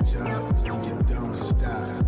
beat up, you don't stop.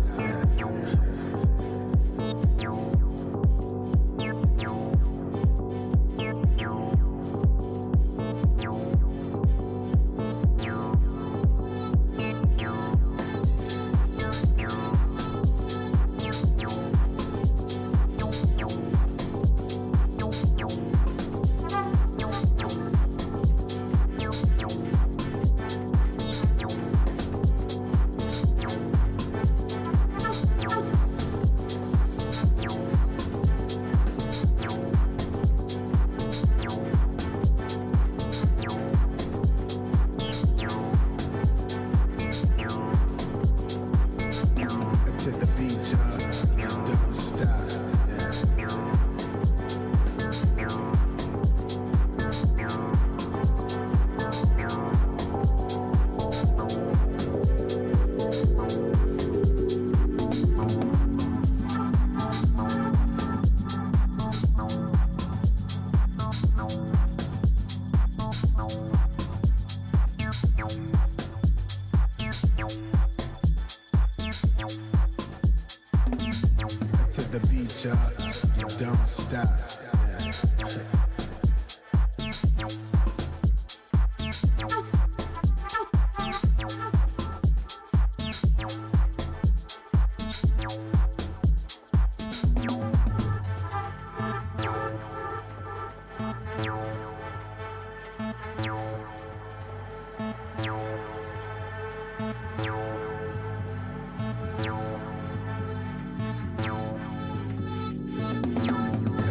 To the beat up, you don't stop. To the beat up, you don't stop.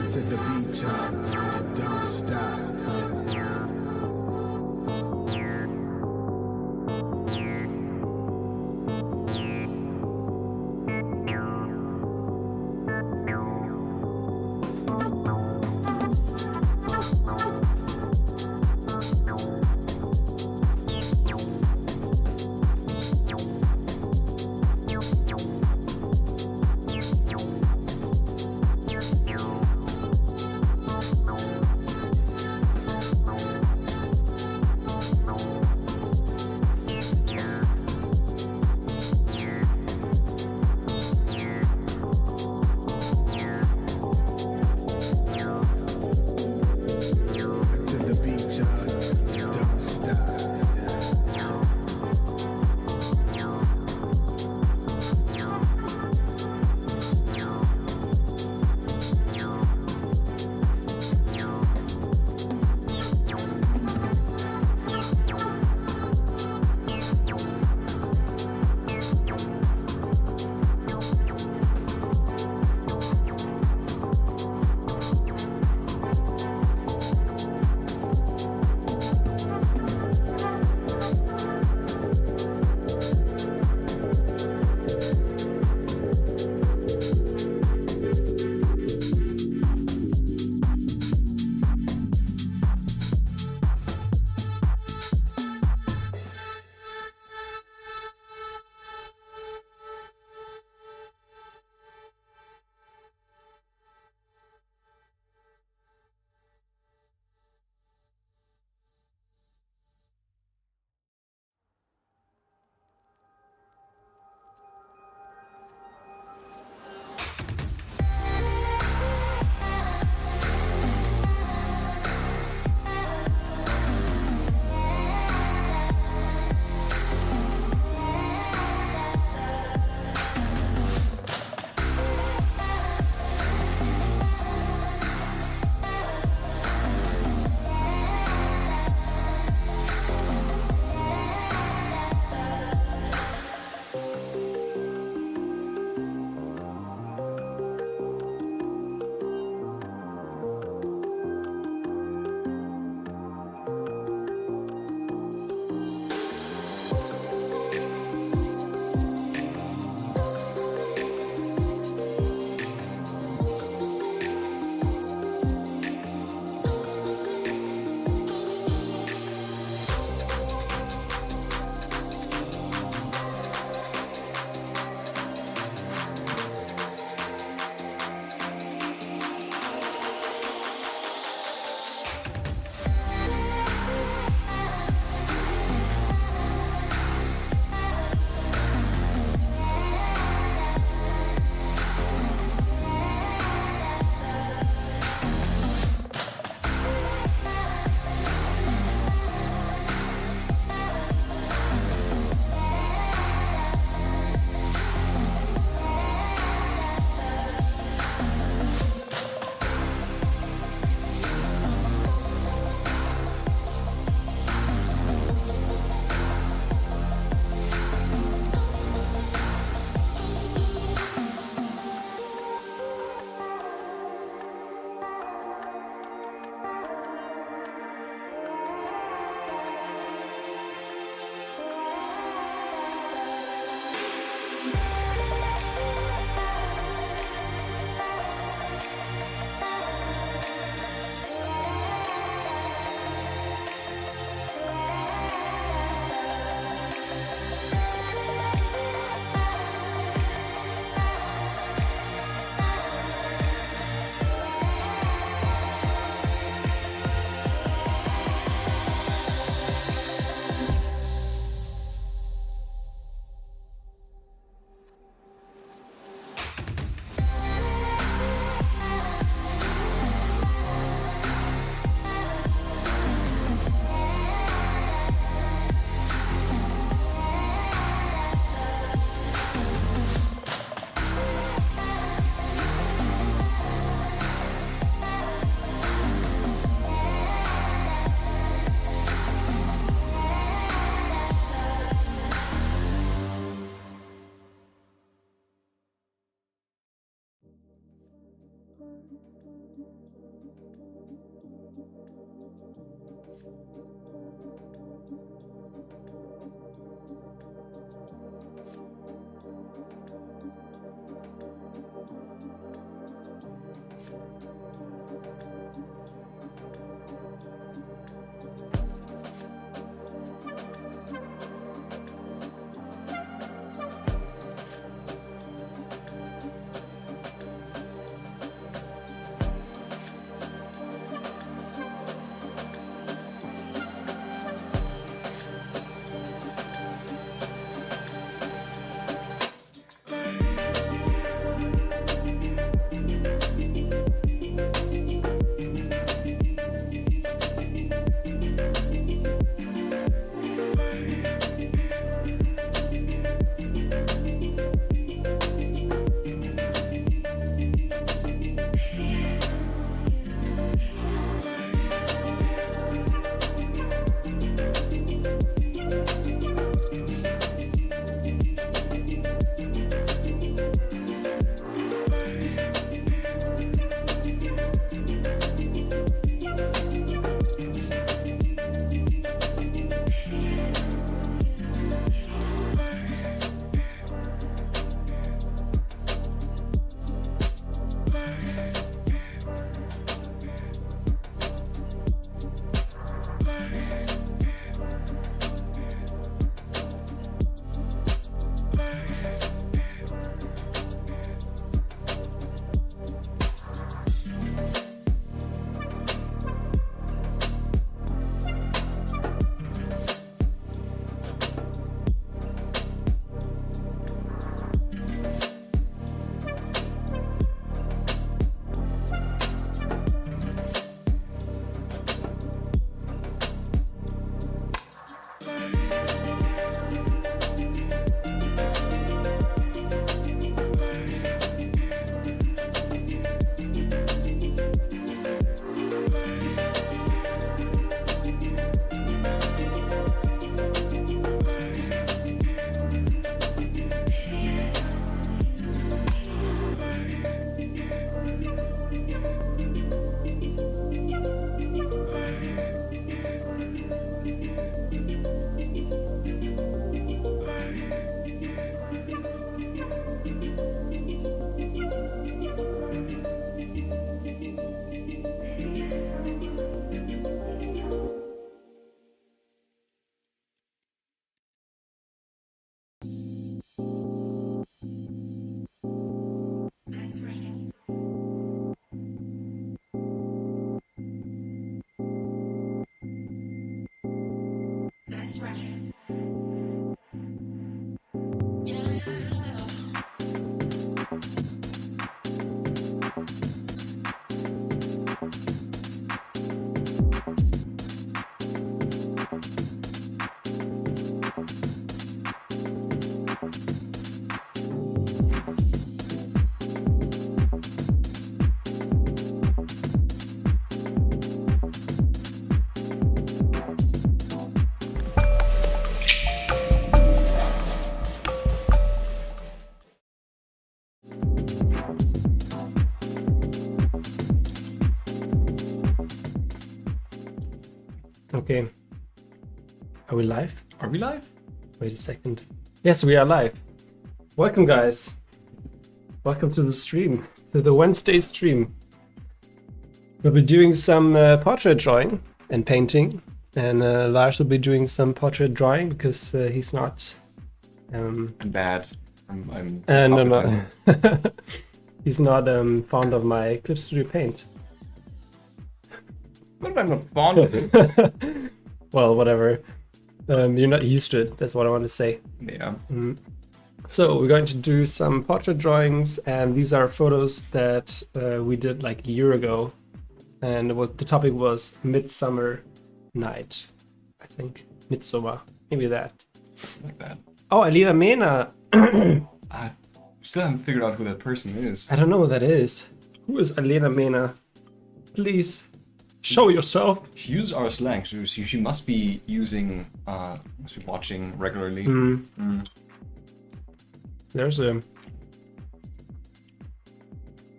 To the beat up, you don't stop. Okay. Are we live? Are we live? Wait a second. Yes, we are live. Welcome, guys. Welcome to the stream, to the Wednesday stream. We'll be doing some portrait drawing and painting, and Lars will be doing some portrait drawing because he's not. I'm bad. I'm No. He's not fond of my Clip Studio Paint. But I'm not fond of it. Well, whatever. You're not used to it. That's what I want to say. Yeah. So we're going to do some portrait drawings, and these are photos that we did like a year ago, and the topic was Midsummer Night, I think. Midsummer, maybe that. Something like that. Oh, Alina Mena. I still haven't figured out who that person is. I don't know who that is. Who is Alina Mena? Please show yourself. She used our slang. She must be using, must be watching regularly. There's a.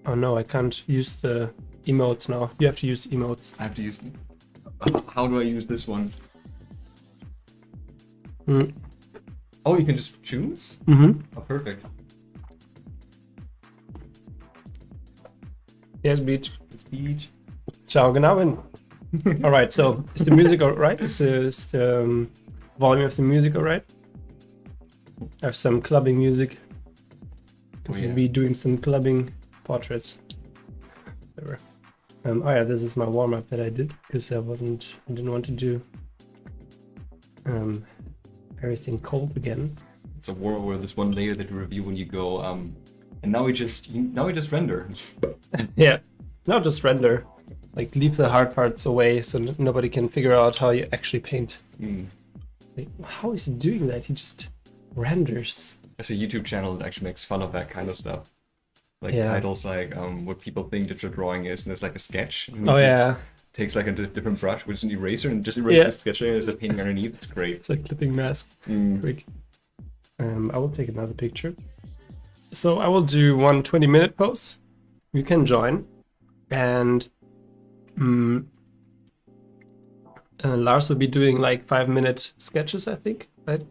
Oh no, I can't use the emotes now. You have to use emotes. I have to use. How do I use this one? Oh, you can just choose? Oh, perfect. Yes, beach. Speech. Ciao, genau. All right. So is the music all right? Is the volume of the music all right? I have some clubbing music because Oh, yeah. we'll be doing some clubbing portraits. Whatever. Oh yeah, this is my warm up that I did because I didn't want to do everything cold again. It's a world where there's one layer that you review when you go, and now we just render. Yeah, not just render, like leave the hard parts away so nobody can figure out how you actually paint. Like, how is he doing that? He just renders. There's a YouTube channel that actually makes fun of that kind of stuff. Like Yeah. titles like what people think digital drawing is, and there's like a sketch. And he Oh just yeah, takes like a different brush, which is an eraser, and just erases the sketch layer. There's a painting underneath. It's great. it's like clipping mask trick. I will take another picture. So I will do one 20-minute pose. You can join, and Lars will be doing like 5-minute sketches, I think, right?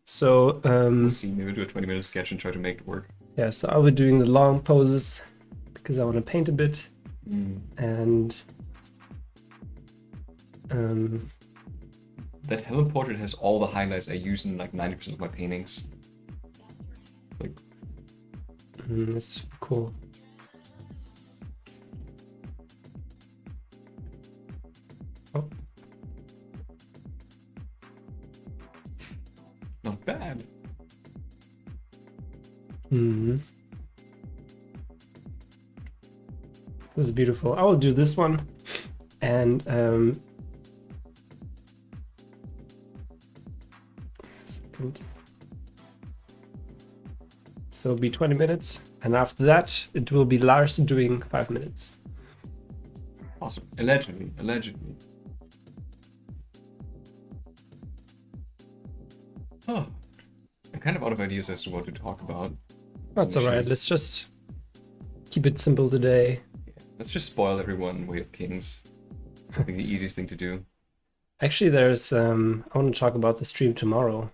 So Let's see, maybe do a 20-minute sketch and try to make it work. yeah, so I'll be doing the long poses because I want to paint a bit, and That Helen portrait has all the highlights I use in like 90% of my paintings. Like, it's cool. Oh, not bad. this is beautiful. I will do this one, and second. So it'll be 20 minutes, and after that it will be Lars doing 5 minutes. Awesome. Allegedly. Oh, I'm kind of out of ideas as to what to talk about. That's all right. Let's just keep it simple today. Let's just spoil everyone Way of Kings. It's I think the easiest thing to do. Actually, there's I want to talk about the stream tomorrow.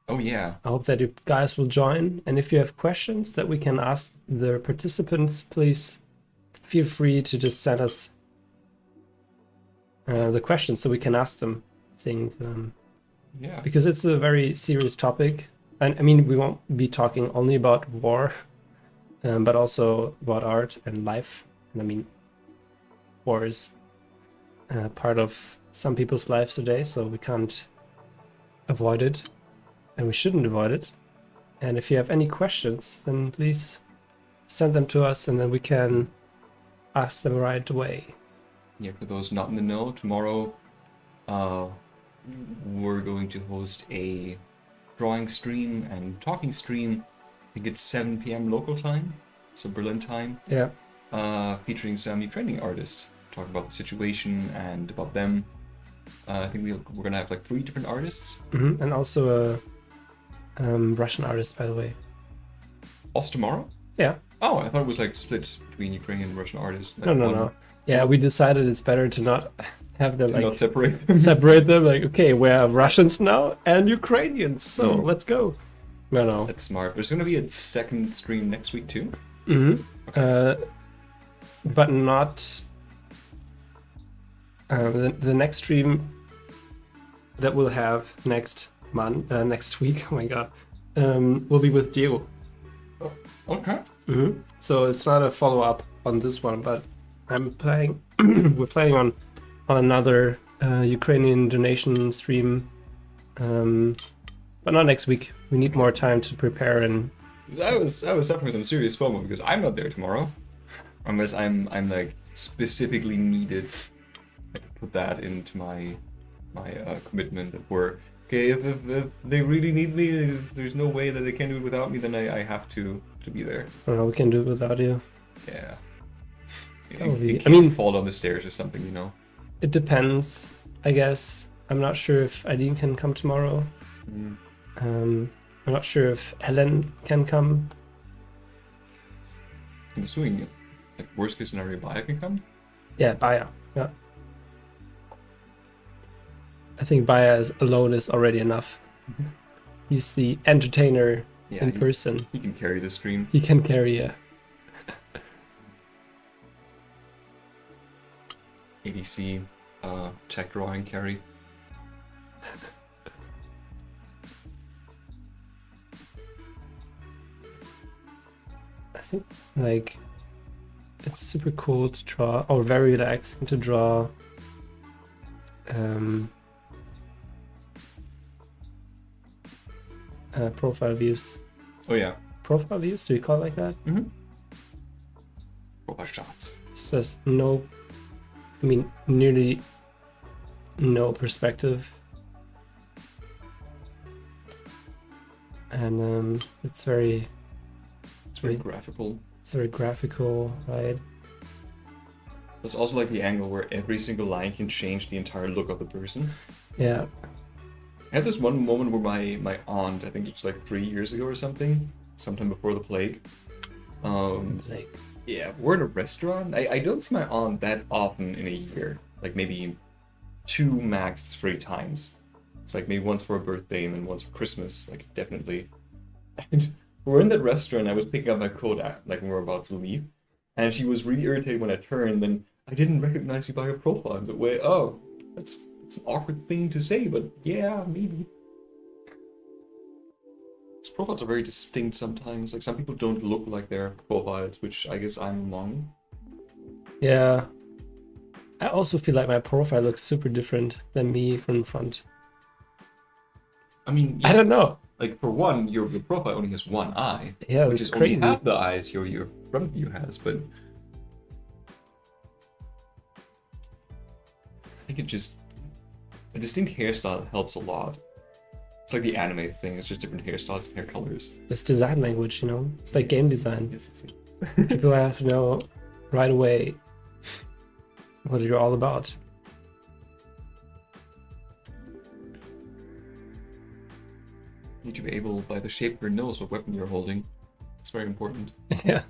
Oh yeah. I hope that you guys will join, and if you have questions that we can ask the participants, please feel free to just send us the questions so we can ask them. I think Yeah. because it's a very serious topic, and I mean we won't be talking only about war, but also about art and life. And I mean, war is part of some people's lives today, so we can't avoid it. And we shouldn't avoid it. And if you have any questions, then please send them to us, and then we can ask them right away. Yeah, for those not in the know, tomorrow we're going to host a drawing stream and talking stream. I think it's 7 p.m. local time, so Berlin time, Yeah. featuring some Ukrainian artists. Talk about the situation and about them. I think we're gonna have like 3 different artists. And also a Russian artist, by the way. Also tomorrow? Yeah. Oh, I thought it was like split between Ukrainian and Russian artists. Like No. Yeah, we decided it's better to not have them to like not separate them. separate them. Like, okay, we're Russians now and Ukrainians, so let's go. No. That's smart. There's gonna be a second stream next week too. Mm-hmm. But not the next stream that we'll have next week. Oh my god, will be with Diego. Okay. Mm-hmm. So it's not a follow up on this one, but I'm planning. We're planning on another Ukrainian donation stream, but not next week. We need more time to prepare and. I was suffering some serious FOMO because I'm not there tomorrow, unless I'm like specifically needed. I could put that into my commitment at work. Okay, if they really need me, if there's no way that they can do it without me, then I have to be there. I don't know. We can do it without you. Yeah. That would be- In I case mean- you fall down the stairs or something, you know. It depends, I guess. I'm not sure if Aideen can come tomorrow. Mm. I'm not sure if Helen can come. I'm assuming, like, worst case scenario, Baya can come. Yeah, Baya. Yeah. I think Baya alone is already enough. He's the entertainer Yeah, in he- person. He can carry the stream. He can carry a. ADC, check drawing carry. I think like it's super cool to draw, or very relaxing to draw. Profile views. Oh yeah. Profile views? Do you call it like that? Mm-hmm. Profile shots. It's just no. I mean, nearly no perspective. And it's very Graphical. it's very graphical, right? There's also like the angle where every single line can change the entire look of the person. Yeah. I had this one moment where my aunt, I think it was like 3 years ago or something, sometime before the plague. Like Yeah, we're in a restaurant. I don't see my aunt that often in a year. Like maybe 2 max 3 times. It's like maybe once for a birthday and then once for Christmas, like definitely. And we're in that restaurant. I was picking up my coat like when we were about to leave, and she was really irritated when I turned. Then I didn't recognize you by your profile. I was like, wait, oh, that's an awkward thing to say, but yeah, maybe. These profiles are very distinct sometimes. Like some people don't look like their profiles, which I guess I'm among. yeah. I also feel like my profile looks super different than me from front. I mean, I yes, don't know. Like for one, your profile only has one eye, Yeah, which it's is only crazy. half the eyes your front view has. But I think it just a distinct hairstyle helps a lot. It's like the anime thing. It's just different hairstyles and hair colors. It's design language, you know? It's like game design. Yes, yes, yes. People have to know right away what you're all about. You need to be able, by the shape of your nose, what weapon you're holding. It's very important. Yeah.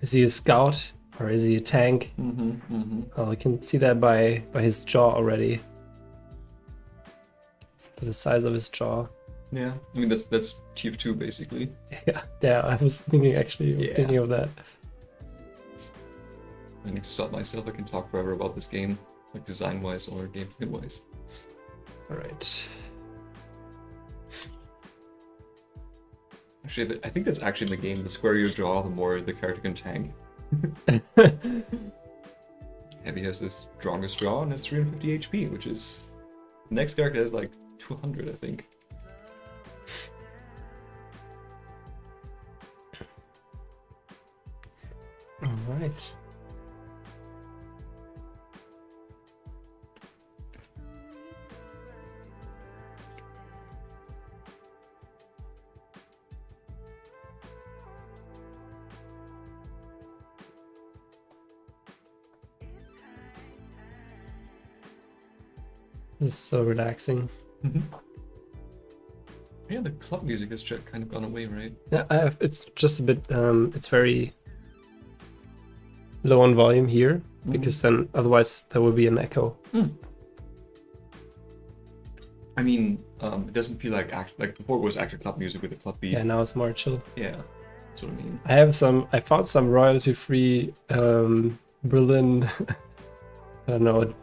Is he a scout or is he a tank? Mm-hmm, mm-hmm. Oh, you can see that by his jaw already. By the size of his jaw. Yeah, I mean that's TF2 basically. Yeah. I was thinking thinking of that. I need to stop myself. I can talk forever about this game, like design-wise or gameplay-wise. All right. Actually, I think that's actually in the game. The squarer your jaw, the more the character can tank. Heavy has the strongest jaw and has 350 HP, which is... The next character has like 200, I think. All right. This is so relaxing. Yeah, the club music has kind of gone away, right? Yeah, it's just a bit. It's very low on volume here because then otherwise there will be an echo. I I mean, it doesn't feel like like before it was actual club music with a club beat. Yeah, now it's more chill. Yeah, that's what I mean. I found some royalty-free Berlin, I don't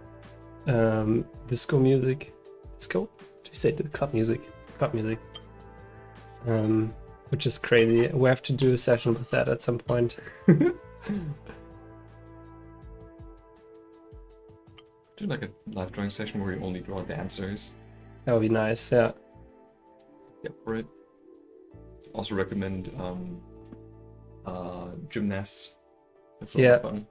know, disco music. Disco? Did you say the club music? Club music. Which is crazy. We have to do a session with that at some point. Do like a live drawing session where you only draw dancers. That would be nice, yeah. Yep, for it. Also recommend gymnasts. That's a lot Yeah. of fun.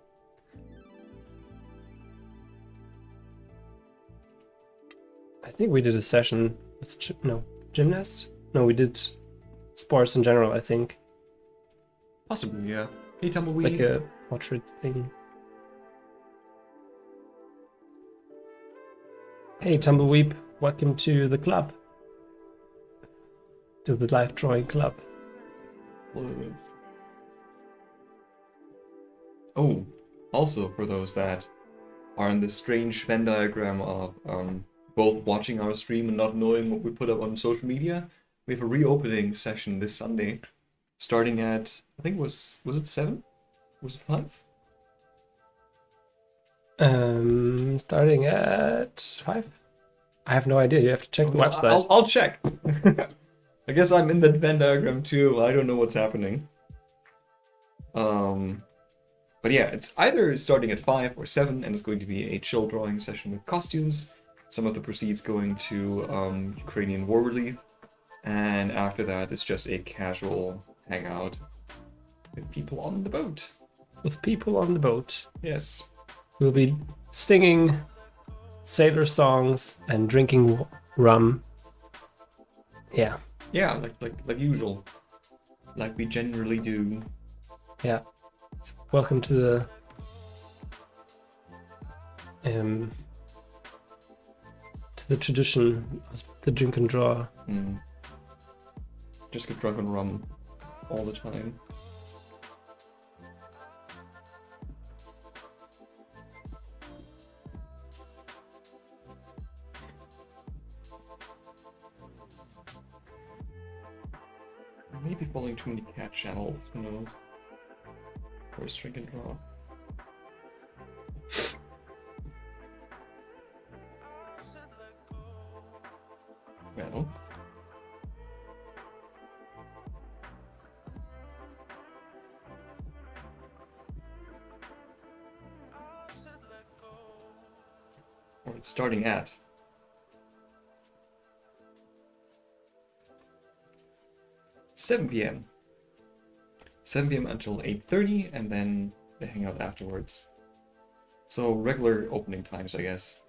I think we did a session with gymnast? No, we did sports in general, I think. Possibly, yeah. Hey, Tumbleweed. Like a portrait thing. Hey, Tumbleweed, welcome to the club. To the live drawing club. Oh, also for those that are in this strange Venn diagram of both watching our stream and not knowing what we put up on social media, we have a reopening session this Sunday, starting at, I think was it 7? Was it 5? Starting at 5? I have no idea. You have to check the website. I'll check. I guess I'm in the Venn diagram too. I don't know what's happening. But yeah, it's either starting at 5 or 7, and it's going to be a chill drawing session with costumes. Some of the proceeds going to Ukrainian war relief, and after that, it's just a casual hangout with people on the boat. With people on the boat. Yes. We'll be singing sailor songs and drinking rum. Yeah. Yeah, like usual, like we generally do. Yeah. Welcome to the tradition of the drink and draw. Just get drunk on rum all the time. Maybe following too many cat channels, who knows? Or drink and draw. Well. Or it's starting at 7 p.m. 7 p.m. until 8:30, and then they hang out afterwards. So regular opening times, I guess.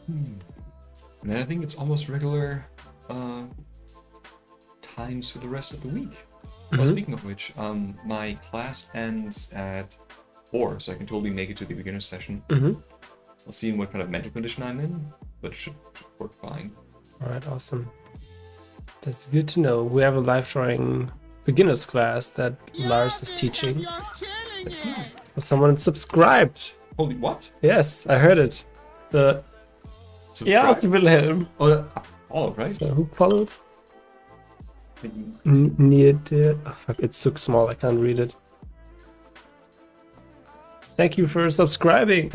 And then I think it's almost regular times for the rest of the week. Well, speaking of which, my class ends at 4, so I can totally make it to the beginner session. I'll see in what kind of mental condition I'm in, but it should work fine. Alright, awesome. That's good to know. We have a live drawing beginners class that Lars is teaching. Someone subscribed. Holy what? Yes, I heard it. The Subscribe. Wilhelm. Oh, right. So who followed? Oh fuck, it's so small, I can't read it. Thank you for subscribing.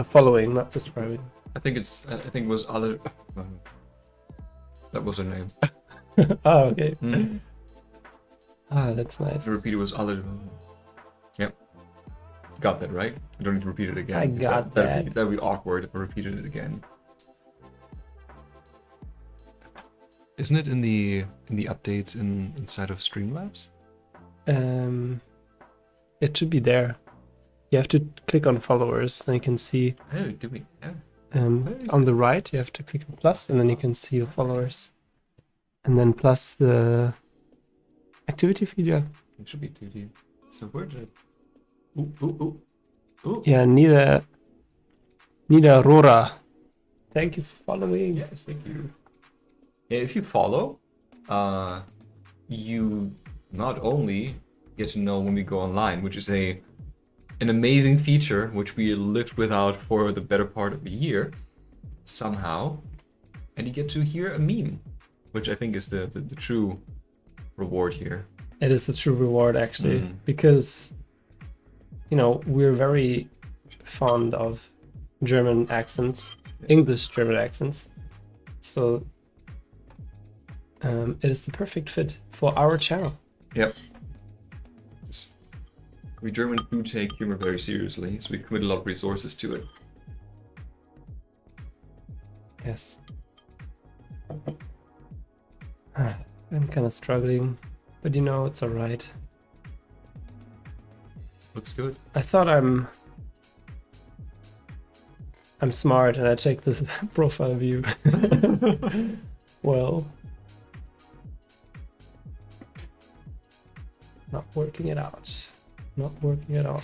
Following, not subscribing. I think it was other. That was her name. Oh, okay. Ah, that's nice. The repeater was other. Yep. Got that right? I don't need to repeat it again. I 'cause got that'd be awkward if I repeated it again. Isn't it in the updates inside of Streamlabs? It should be there. You have to click on followers, then you can see. Oh, do we? Yeah. On the right, you have to click on plus, and then you can see the followers, and then plus the activity feed. Yeah. It should be 2D. So where did it? Ooh. Yeah, Nida Rora. Thank you for following. Yes, thank you. Yeah, if you follow, you not only get to know when we go online, which is an amazing feature which we lived without for the better part of a year, somehow, and you get to hear a meme, which I think is the true reward here. It is a true reward, actually, because, you know, we're very fond of German accents, English German accents. So it is the perfect fit for our channel. Yep. We Germans do take humor very seriously, so we commit a lot of resources to it. Yes. I'm kind of struggling, but you know, it's alright. Looks good. I thought I'm smart and I take the profile view. Well, not working it out. Not working at all.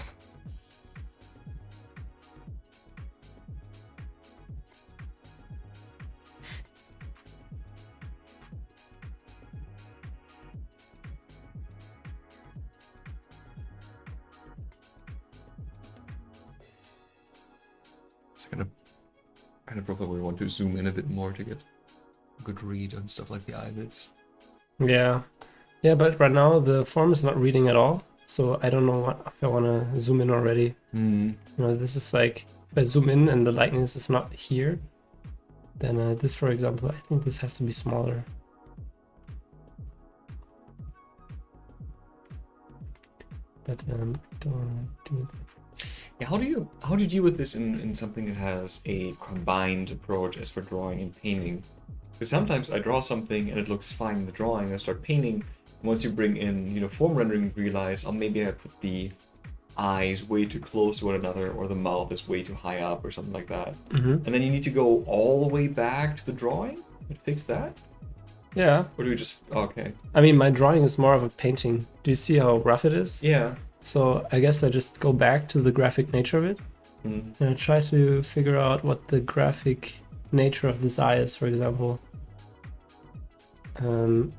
It's kind of profile we want to zoom in a bit more to get a good read on stuff like the eyelids. Yeah. Yeah, but right now the form is not reading at all. So I don't know if I want to zoom in already. You know, this is like, if I zoom in and the lightness is not here, then this, for example, I think this has to be smaller. But don't do that. Yeah, how do you deal with this in something that has a combined approach as for drawing and painting? Because sometimes I draw something and it looks fine in the drawing, I start painting. Once you bring in, you know, form rendering, you realize, oh, maybe I put the eyes way too close to one another, or the mouth is way too high up, or something like that. And then you need to go all the way back to the drawing and fix that? Yeah. Or do we just, okay. I mean, my drawing is more of a painting. Do you see how rough it is? Yeah. So I guess I just go back to the graphic nature of it. And I try to figure out what the graphic nature of this eye is, for example. I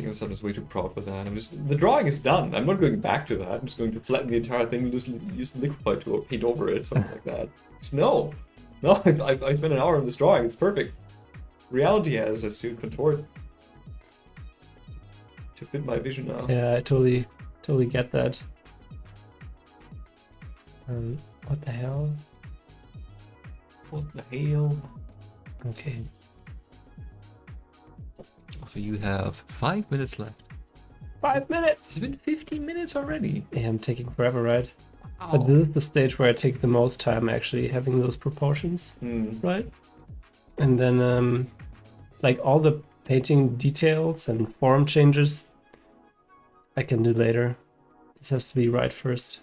think I'm sometimes way too proud for that. The drawing is done. I'm not going back to that. I'm just going to flatten the entire thing, use the liquify tool, paint over it, something like that. Just no, I spent an hour on this drawing. It's perfect. Reality has to contort to fit my vision now. Yeah, I totally get that. What the hell? What the hell? Okay. So you have 5 minutes left. 5 minutes! It's been 15 minutes already. Yeah, I'm taking forever, right? Wow. But this is the stage where I take the most time, actually, having those proportions, right? And then, like, all the painting details and form changes I can do later. This has to be right first.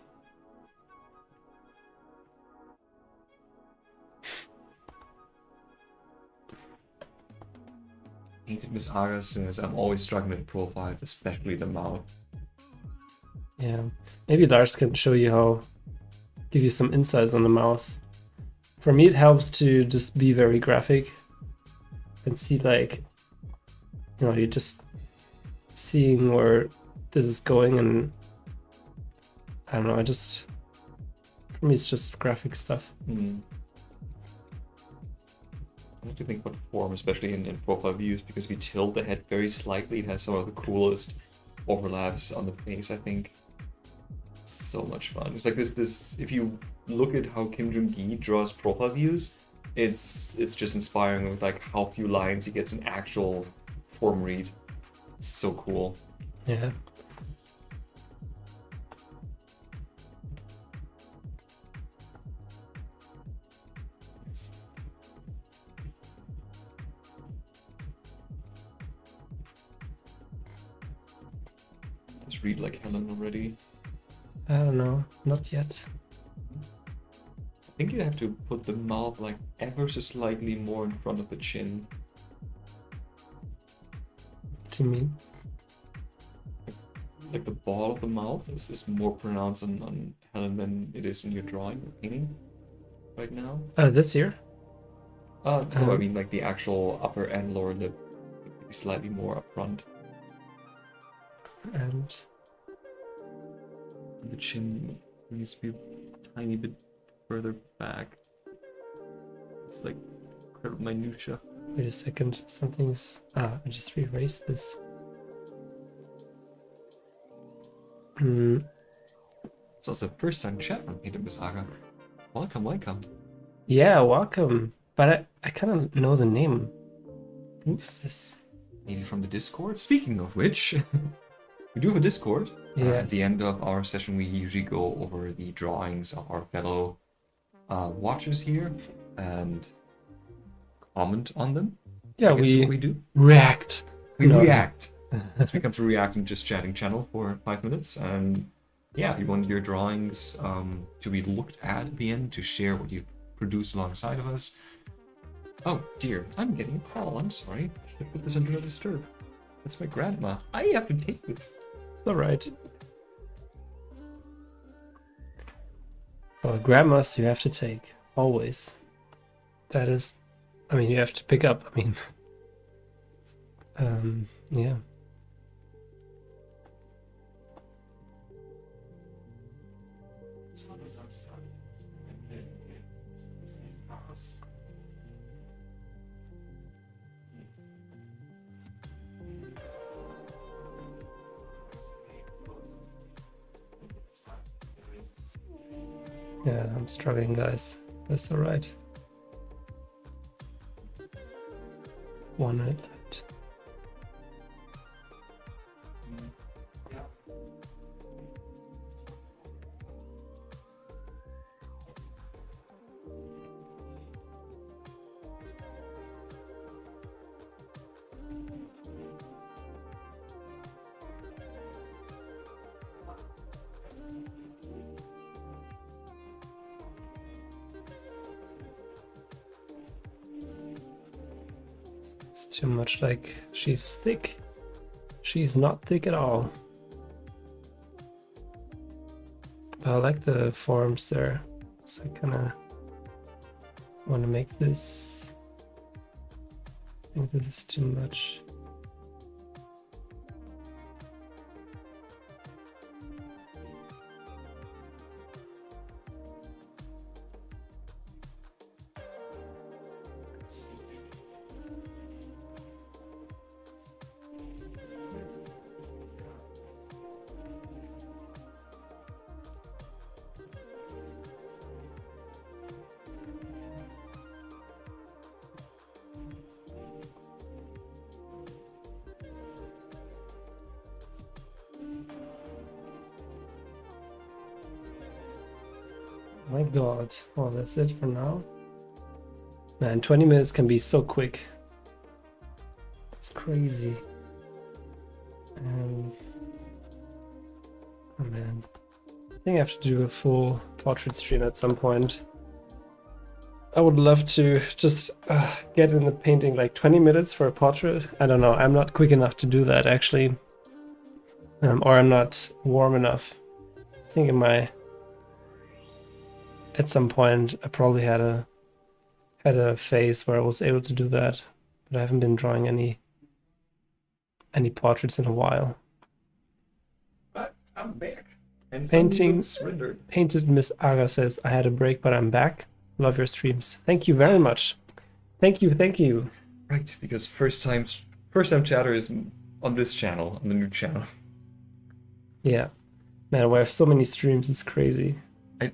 Painted Miss Ara says, I'm always struggling with profiles, especially the mouth. Yeah, maybe Lars can show you how, give you some insights on the mouth. For me, it helps to just be very graphic and see, like, you know, you're just seeing where this is going, and I don't know, for me, it's just graphic stuff. I like to think about form, especially in profile views, because if you tilt the head very slightly, it has some of the coolest overlaps on the face, I think. It's so much fun. It's like this if you look at how Kim Jung-gi draws profile views, it's just inspiring with like how few lines he gets an actual form read. It's so cool. Yeah. Just read like Helen already. I don't know, not yet. I think you have to put the mouth like ever so slightly more in front of the chin. What do you mean? Like the ball of the mouth is more pronounced on Helen than it is in your drawing or painting right now. This year? No, I mean like the actual upper and lower lip. be slightly more upfront. And The chin needs to be a tiny bit further back. It's like incredible minutia. wait a second, something's I just erased this. It's also first time chat from Peter Misaga. Welcome, welcome. Yeah, welcome. But I kind of know the name. Who's this? Maybe from the Discord. Speaking of which, we do have a Discord. At Yes. the end of our session, we usually go over the drawings of our fellow watchers here and comment on them. Yeah, I guess what we we do. react. We No. react. It's become a reacting, just chatting channel for 5 minutes. And yeah, if you want your drawings to be looked at the end, to share what you've produced alongside of us. Oh dear, I'm getting a call. I'm sorry. I put this under a disturb. That's my grandma. I have to take this. It's alright. Well, grandmas you have to take. Always. That is... I mean, you have to pick up. I mean... yeah. Yeah, I'm struggling, guys. That's alright. 1 minute left. It's too much like she's thick. She's not thick at all. But I like the forms there. So I kinda want to make this. I think this is too much. My god. Well, that's it for now. Man, 20 minutes can be so quick. It's crazy. Oh man. I think I have to do a full portrait stream at some point. I would love to just get in the painting like 20 minutes for a portrait. I don't know. I'm not quick enough to do that actually. Or I'm not warm enough. I think at some point I probably had a phase where I was able to do that, but I haven't been drawing any portraits in a while. But I'm back. And Painting- something looks rendered. Painted Miss Aga says, I had a break, but I'm back. Love your streams. Thank you very much. Thank you, thank you. Right, because first time chatter is on this channel, on the new channel. Yeah. Man, we have so many streams, it's crazy.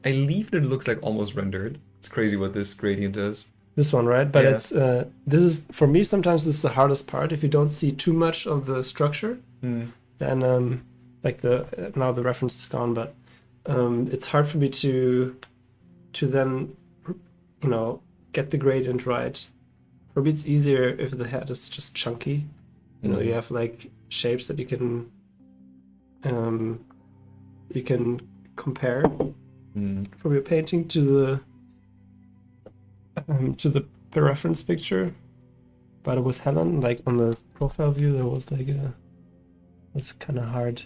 I leave it looks like almost rendered. It's crazy what this gradient does. This one, right? But Yeah. it's this is, for me, sometimes this is the hardest part. If you don't see too much of the structure, then like now the reference is gone, but it's hard for me to then, you know, get the gradient right. For me, it's easier if the head is just chunky. You know, you have like shapes that you can compare from your painting to the reference picture. But with Helen, like on the profile view, there was like it's kind of hard.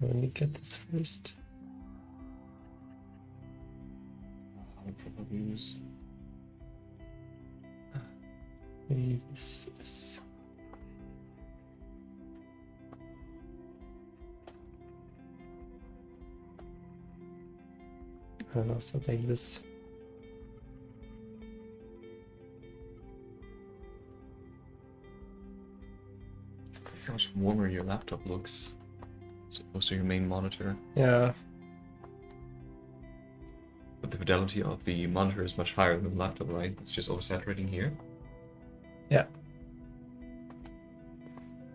Let me get this first. Maybe this is. I don't know, something like this. How much warmer your laptop looks as opposed to your main monitor. Yeah, But the fidelity of the monitor is much higher than the laptop, right? It's just oversaturating here. yeah.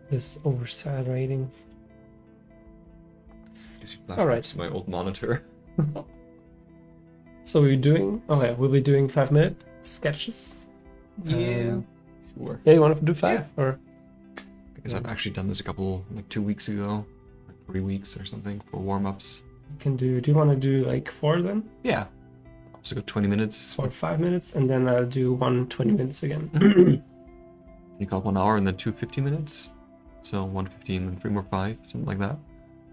This oversaturating. Gives you All right. flashbacks to my old monitor. So we're doing. Okay, we'll be doing 5-minute sketches. Um, Sure. Yeah, you want to do 5 or? Because I've actually done this a couple, like 2 weeks ago, like 3 weeks or something for warm-ups. You can do. Do you want to do like 4 then, Yeah. So go 20 minutes. or 5 minutes, and then I'll do 20 minutes again. You got 1 hour and then 2 50 minutes. So 1:15 and 3 more 5, something like that.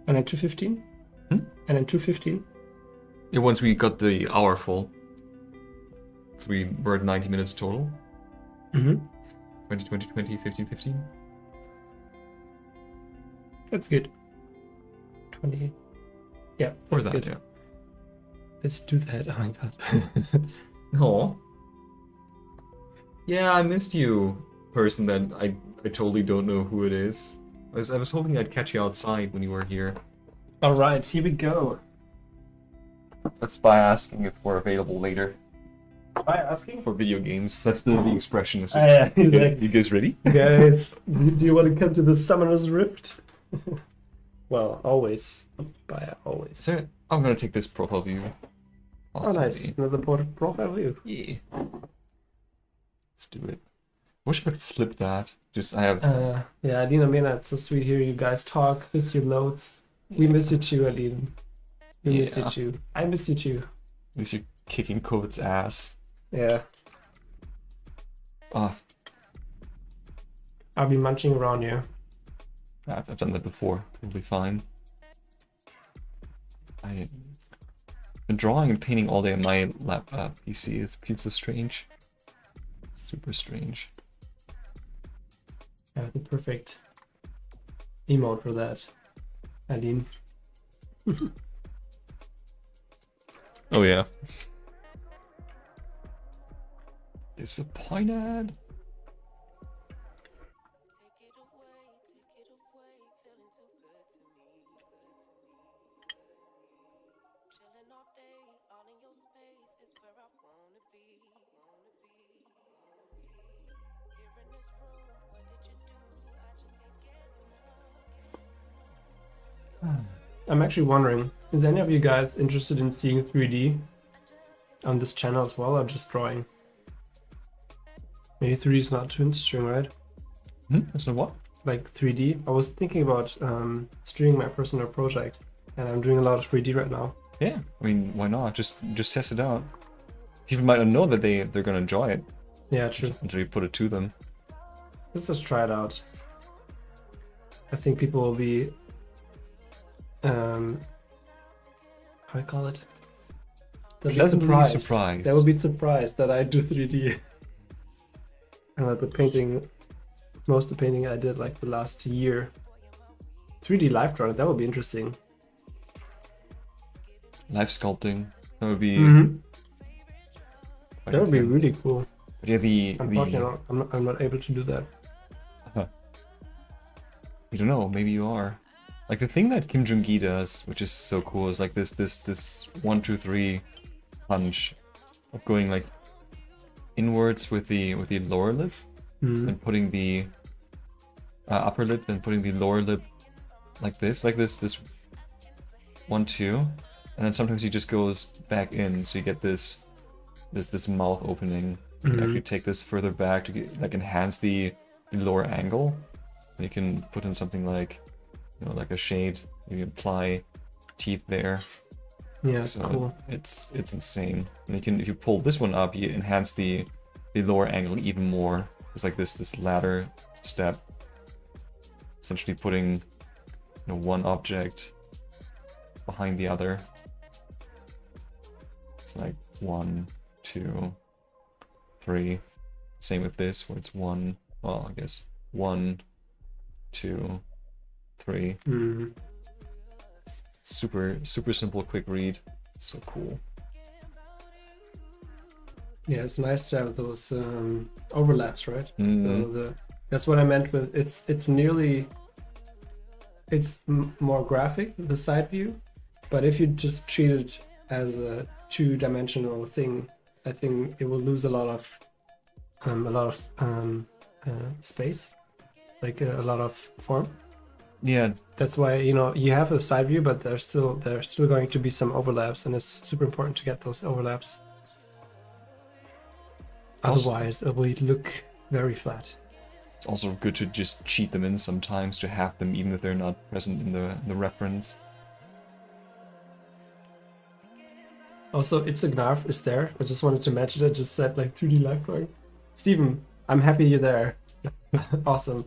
And then 2:15. Hmm? And then 2:15. Yeah, once we got the hour full. So we were at 90 minutes total. Mm-hmm. 20, 20, 20, 15, 15. That's good. 20. Yeah, Or that's that, good. yeah. Let's do that. Oh my god. No. Yeah, I missed you, person that I totally don't know who it is. I was hoping I'd catch you outside when you were here. All right, here we go. That's by asking if we're available later By asking. for video games. That's the expression. It's just, Yeah, okay, you guys ready? guys, do you want to come to the Summoner's Rift? Well, always. By always. So I'm gonna take this profile view. Oh, nice. Another profile view. Yeah. Let's do it. Wish I could flip that. Just I have. Yeah, Adina Mena, it's so sweet hearing you guys talk. Miss your loads. We miss you too, Aline. We miss you Yeah. too. I miss you too. At least you're kicking COVID's ass. Yeah. Ah, I'll be munching around you. I've done that before. Totally fine. I've been drawing and painting all day on my PC. It feels so strange. Super strange. I have the perfect emote for that. Aline. Oh yeah. Disappointed. I'm actually wondering, is any of you guys interested in seeing 3D on this channel as well, or just drawing? Maybe 3D is not too interesting, right? That's not what? Like 3D. I was thinking about streaming my personal project, and I'm doing a lot of 3D right now. Yeah. I mean, why not? Just test it out. People might not know that they're gonna enjoy it Yeah, true. until you put it to them. Let's just try it out. I think people will be how do I call it? They'll be Pleasantly surprised. They will be surprised that I do 3D. And that the painting, most of the painting I did like the last year. 3D live drawing, that would be interesting. Live sculpting. That would be. quite That would be intense. really cool. But yeah, Unfortunately, I'm not able to do that. You don't know. Maybe you are. Like the thing that Kim Jong-gi does, which is so cool, is like this 1, 2, 3 punch of going like inwards with the lower lip and putting the upper lip, then putting the lower lip like this 1, 2, and then sometimes he just goes back in, so you get this mouth opening. You can actually take this further back to get, like enhance the lower angle. And you can put in something like, you know, like a shade. You apply teeth there. Yeah, it's So cool. it's insane. And you can, if you pull this one up, you enhance the lower angle even more. It's like this ladder step, essentially putting, you know, one object behind the other. It's like 1, 2, 3. Same with this, where it's 1, well, I guess 1, 2, 3. Mm. Super, super simple, quick read. So cool. Yeah, it's nice to have those overlaps, right? Mhm. So that's what I meant with it's nearly more graphic, the side view, but if you just treat it as a two-dimensional thing, I think it will lose a lot of space, like a lot of form. Yeah, That's why, you know, you have a side view, but there's still going to be some overlaps, and it's super important to get those overlaps. Also- Otherwise, it will look very flat. it's also good to just cheat them in sometimes to have them even if they're not present in the reference. Also, It's a Gnarf is there. I just wanted to mention it. Just said like 3D live drawing. Steven, I'm happy you're there. Awesome.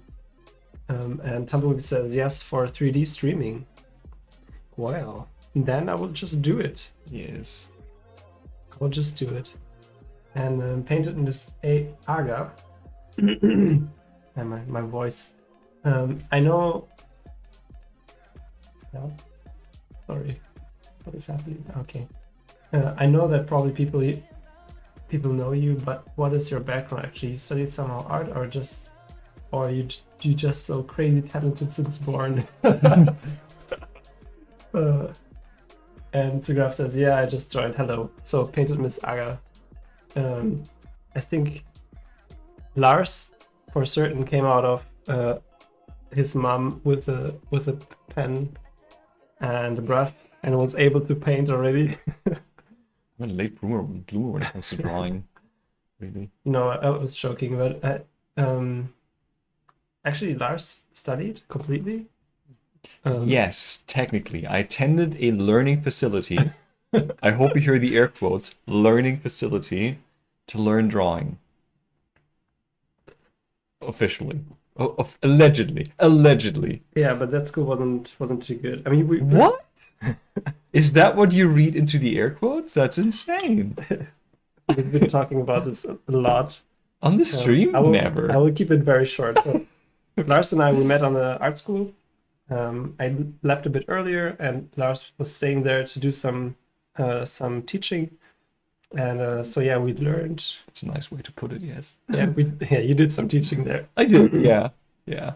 And Tumbleweed says yes for 3D streaming. Well, then I will just do it. Yes. I'll just do it. And paint it in this Aga. And my voice. I know. No? Sorry. What is happening? Okay. I know that probably people know you, but what is your background actually? You studied somehow art, or you just so crazy talented since born? And Zugraf says, yeah, I just joined. Hello. So Painted Miss Aga. I think Lars, for certain, came out of his mom with a pen and a brush and was able to paint already. I'm a late bloomer when it comes to drawing. Really. No, I was joking, but actually Lars studied completely. Yes, technically. I attended a learning facility. I hope you hear the air quotes. Learning facility to learn drawing. Officially. Allegedly. Allegedly. Yeah, but that school wasn't too good. I mean, What? Is that what you read into the air quotes? That's insane. we've been talking about this a lot. On the stream? I will Never. keep it very short. So, Lars and I, we met on the art school. I left a bit earlier, and Lars was staying there to do some teaching. And so yeah, we learned. It's a nice way to put it, yes. Yeah, you did some teaching there. I did, yeah. Yeah.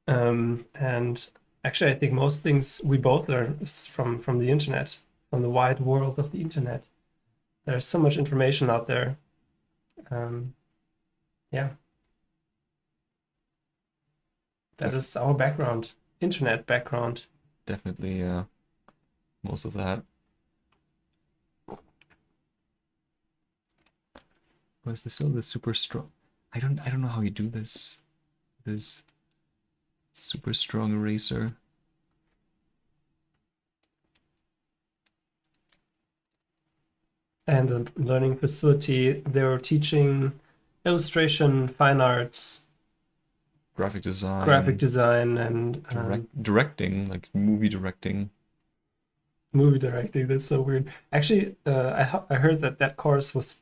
And actually, I think most things we both learn is from the internet, from the wide world of the internet. There's so much information out there. Yeah. That is our background, internet background. Definitely, most of that. Was this still the super strong? I don't know how you do this. This super strong eraser. And the learning facility, they were teaching illustration, fine arts, Graphic design. and Directing, like movie directing. movie directing. That's so weird. Actually, I heard that course was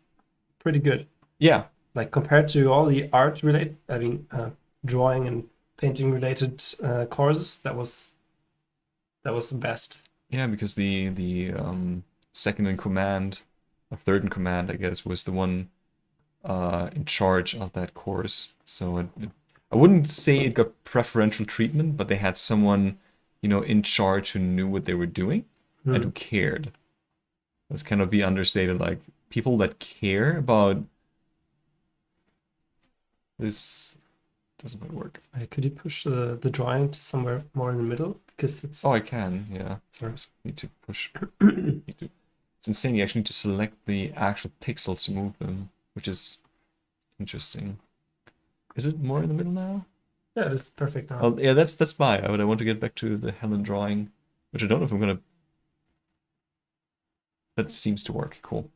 pretty good. Yeah. Like compared to all the art related, drawing and painting related courses, that was the best. Yeah, because the second in command, or third in command, I guess, was the one in charge of that course. So I wouldn't say it got preferential treatment, but they had someone, in charge who knew what they were doing and who cared. Let's kind of be understated, like people that care about this doesn't quite work. Could you push the drawing to somewhere more in the middle? Because it's... Oh, I can, yeah. Sorry. Just need to push. It's insane. You actually need to select the actual pixels to move them, which is interesting. Is it more in the middle now? Yeah, it is perfect now. Oh, yeah, that's why. I want to get back to the Helen drawing, which I don't know if I'm gonna. That seems to work. Cool.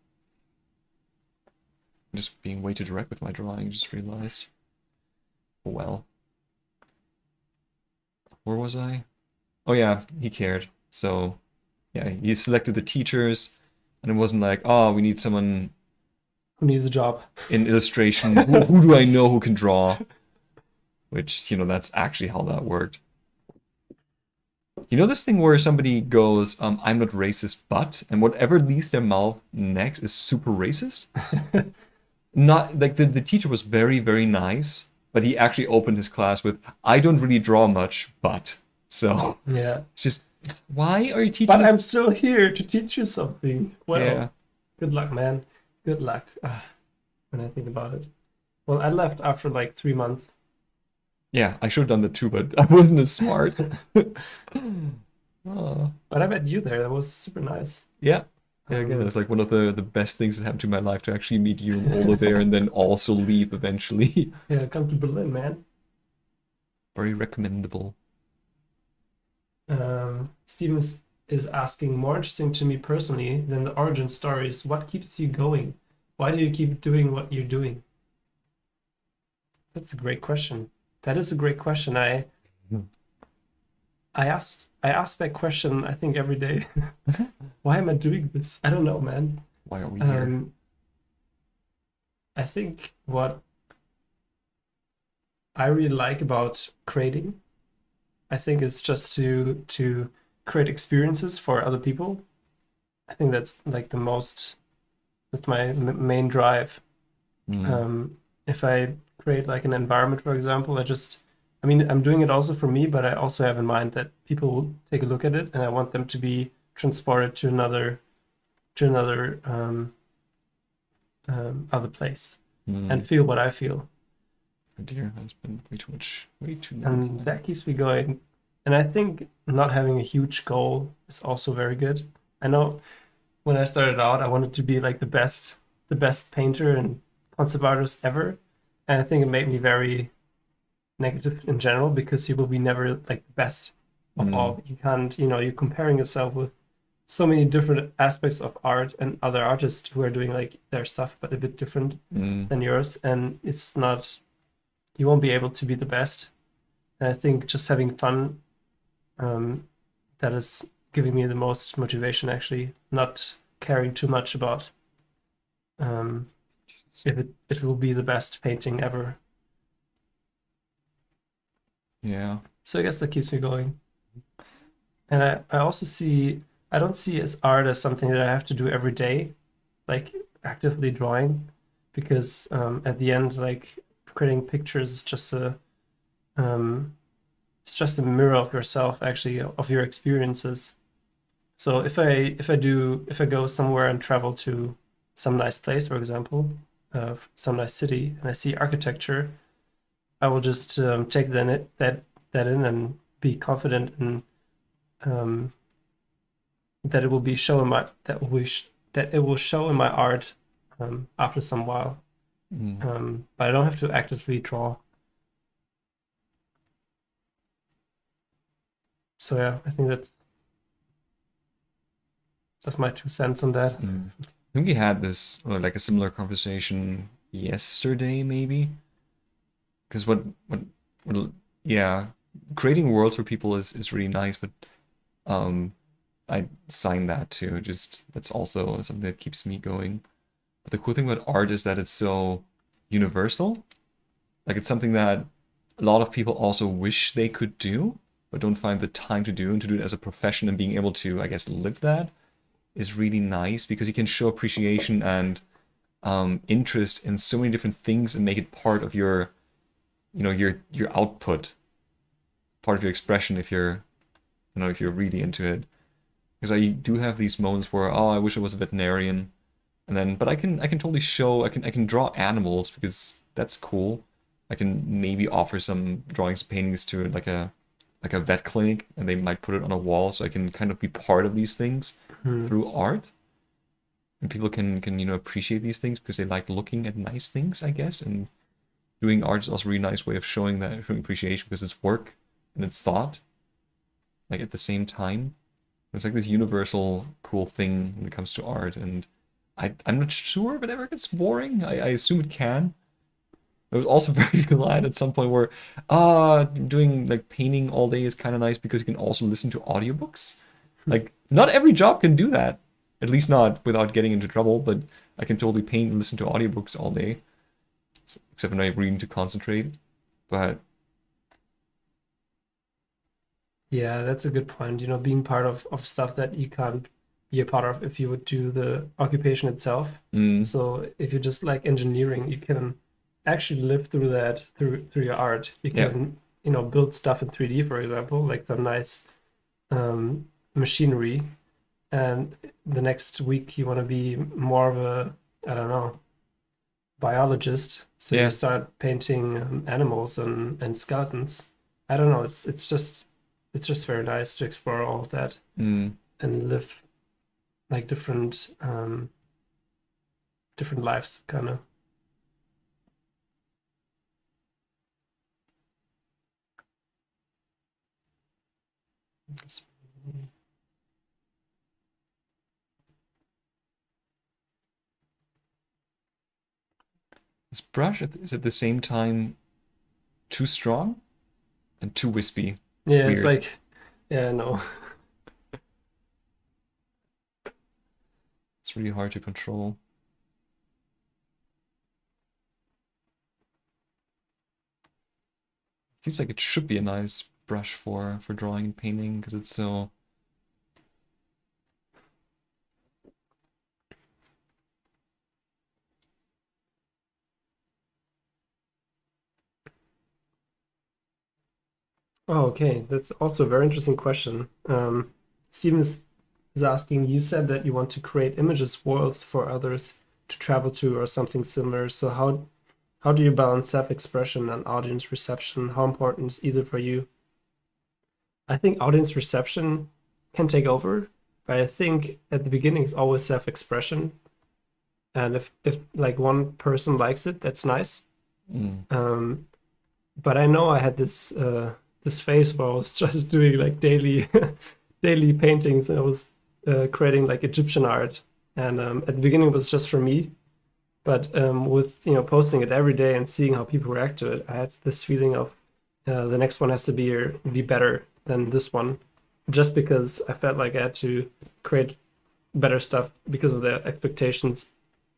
I'm just being way too direct with my drawing. Just realized. Oh well. Where was I? Oh yeah, he cared. So, yeah, he selected the teachers, and it wasn't like, oh, we need someone Who needs a job? in illustration. Who do I know who can draw? Which, that's actually how that worked. You know this thing where somebody goes, I'm not racist, but, and whatever leaves their mouth next is super racist? Not, like, the teacher was very, very nice, but he actually opened his class with, I don't really draw much, but. So, Yeah. it's just, why are you teaching? But I'm still here to teach you something. Well, Yeah. good luck, man. Good luck. When I think about it. Well, I left after like 3 months. Yeah, I should have done that too, but I wasn't as smart. Oh. But I met you there. That was super nice. Yeah. Yeah, again, that's like one of the best things that happened to my life, to actually meet you and Ola there and then also leave eventually. Yeah, come to Berlin, man. Very recommendable. Steven is asking, more interesting to me personally than the origin stories, what keeps you going? Why do you keep doing what you're doing? That's a great question. That is a great question. I ask that question, I think, every day. Why am I doing this? I don't know, man. Why are we here? I think what I really like about creating, I think, is just to create experiences for other people. I think that's like that's my main drive. If I create like an environment, for example, I'm doing it also for me, but I also have in mind that people will take a look at it, and I want them to be transported to another other place and feel what I feel. Oh dear, that's been way too long. And that keeps me going. And I think not having a huge goal is also very good. I know when I started out, I wanted to be like the best painter and concept artist ever. And I think it made me very negative in general, because you will be never like the best of all. You can't, you're comparing yourself with so many different aspects of art and other artists who are doing like their stuff, but a bit different than yours. And it's not, you won't be able to be the best. And I think just having fun, that is giving me the most motivation, actually, not caring too much about if it will be the best painting ever. Yeah. So I guess that keeps me going. And I also I don't see as art as something that I have to do every day, like actively drawing, because at the end, like, creating pictures is just it's just a mirror of yourself, actually, of your experiences. So if I go somewhere and travel to some nice place, for example, some nice city, and I see architecture, I will just take that in and be confident in that it will be showing that it will show in my art after some while. But I don't have to actively draw. So yeah, I think that's my 2 cents on that. I think we had this, like a similar conversation yesterday, maybe. Because yeah, creating worlds for people is really nice, but I sign that too. Just, that's also something that keeps me going. But the cool thing about art is that it's so universal. Like, it's something that a lot of people also wish they could do, but don't find the time to do, and to do it as a profession and being able to, I guess, live that is really nice, because you can show appreciation and interest in so many different things and make it part of your, your output, part of your expression, if you're really into it. Because I do have these moments where, oh, I wish I was a veterinarian, and then, but I can totally show, I can draw animals, because that's cool. I can maybe offer some drawings and paintings to like a vet clinic, and they might put it on a wall, so I can kind of be part of these things through art. And people can appreciate these things because they like looking at nice things, I guess. And doing art is also a really nice way of showing appreciation, because it's work and it's thought, like, at the same time. It's like this universal cool thing when it comes to art, and I'm not sure if it ever gets boring. I assume it can. I was also very glad at some point where doing like painting all day is kind of nice, because you can also listen to audiobooks. Like, not every job can do that. At least not without getting into trouble, but I can totally paint and listen to audiobooks all day, except when I really need to concentrate. But Yeah, that's a good point. You know, being part of stuff that you can't be a part of if you would do the occupation itself. mm, So if you just like engineering, you can actually live through that through your art. You yeah, can, you know, build stuff in 3D, for example, like some nice machinery, and the next week you want to be more of a, I don't know, biologist. So you yeah, start painting animals and skeletons. I don't know. It's just very nice to explore all of that mm. and live like different lives, kind of. This brush is at the same time too strong and too wispy. It's Yeah, it's weird. like, yeah, no. It's really hard to control. Feels like it should be a nice brush for drawing and painting because it's so. Oh, okay. That's also a very interesting question. Steven is asking, you said that you want to create images, worlds for others to travel to or something similar. So how do you balance self-expression and audience reception? How important is either for you? I think audience reception can take over, but I think at the beginning it's always self-expression. And if like one person likes it, that's nice. Mm. Um, but I know I had this phase where I was just doing like daily daily paintings, and I was creating like Egyptian art. And at the beginning it was just for me, but with, you know, posting it every day and seeing how people react to it, I had this feeling of the next one has to be better than this one, just because I felt like I had to create better stuff because of the expectations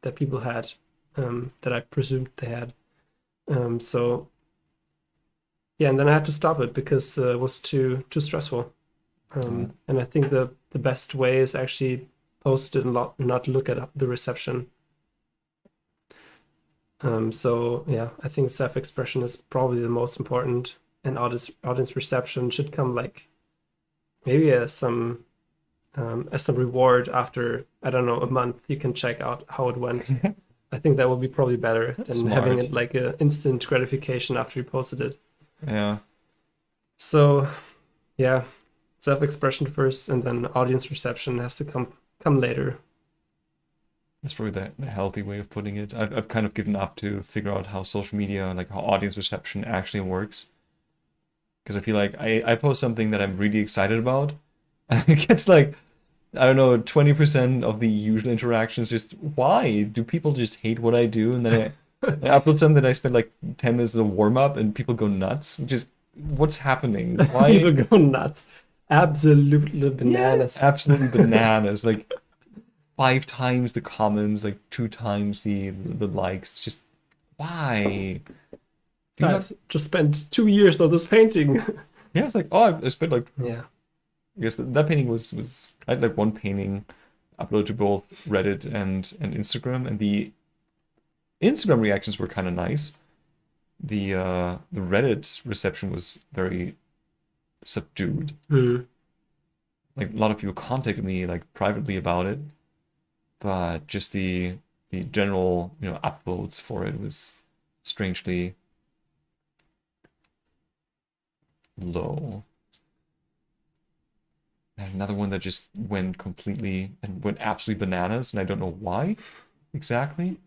that people had, that I presumed they had. So yeah, and then I had to stop it because it was too stressful. And I think the best way is actually post it and not look at the reception. So yeah, I think self-expression is probably the most important, and audience reception should come like maybe as some reward after, I don't know, a month. You can check out how it went. I think that would be probably better That's than having smart. it like an instant gratification after you posted it. Yeah. So yeah, self-expression first, and then audience reception has to come later. That's probably the healthy way of putting it. I've kind of given up to figure out how social media, like how audience reception actually works. Because I feel like I post something that I'm really excited about, and it gets like, I don't know, 20% of the usual interactions. Just why? Do people just hate what I do? And then I upload something that I spend like 10 minutes as a warm up and people go nuts. Just what's happening? People Why? go nuts, absolutely Yeah, bananas. absolutely bananas. Like 5 times the comments, like 2 times the likes. It's just why? Do you have? Guys, just spent 2 years on this painting. Yeah, it's like, oh, I spent like, Yeah. I guess that painting was I had like one painting uploaded to both Reddit and Instagram, and the Instagram reactions were kind of nice. The Reddit reception was very subdued. Hmm. Like a lot of people contacted me like privately about it, but just the general, upvotes for it was strangely low. And another one that just went completely and went absolutely bananas, and I don't know why exactly.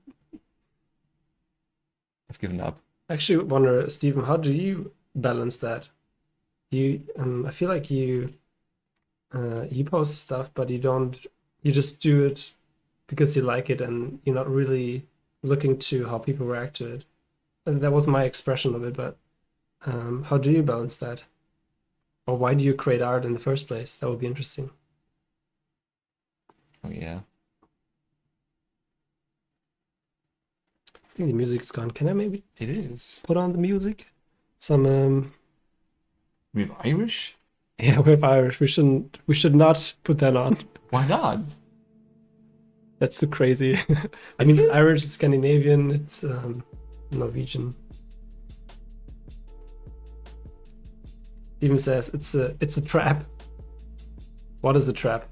I've given up. I actually wonder, Stephen, how do you balance that? I feel like you post stuff, but you just do it because you like it, and you're not really looking to how people react to it. And that was my expression of it, but how do you balance that? Or why do you create art in the first place? That would be interesting. Oh yeah. I think the music's gone. Can I maybe It is. put on the music? Some We have Irish? yeah, we're Irish. We should not put that on. Why not? That's too crazy. I Is mean, it? it's Irish, it's Scandinavian, it's Norwegian. Steven says it's a trap. What is a trap?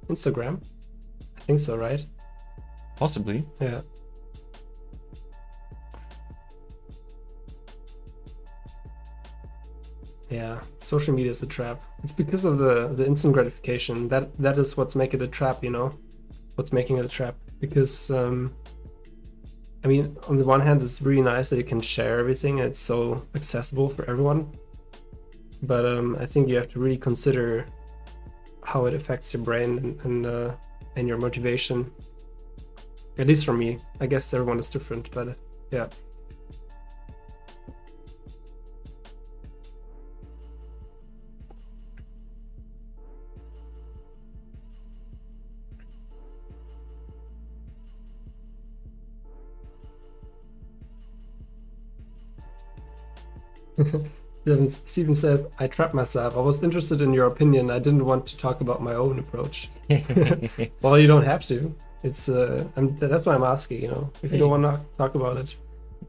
Instagram? I think so, right? Possibly. Yeah. Yeah, social media is a trap. It's because of the instant gratification. That is what's making it a trap, you know? What's making it a trap. Because I mean, on the one hand, it's really nice that you can share everything and it's so accessible for everyone. But I think you have to really consider how it affects your brain and your motivation. At least for me. I guess everyone is different, but yeah. Steven says, I trapped myself. I was interested in your opinion. I didn't want to talk about my own approach. Well, you don't have to. It's that's why I'm asking, you know. If you don't want to talk about it,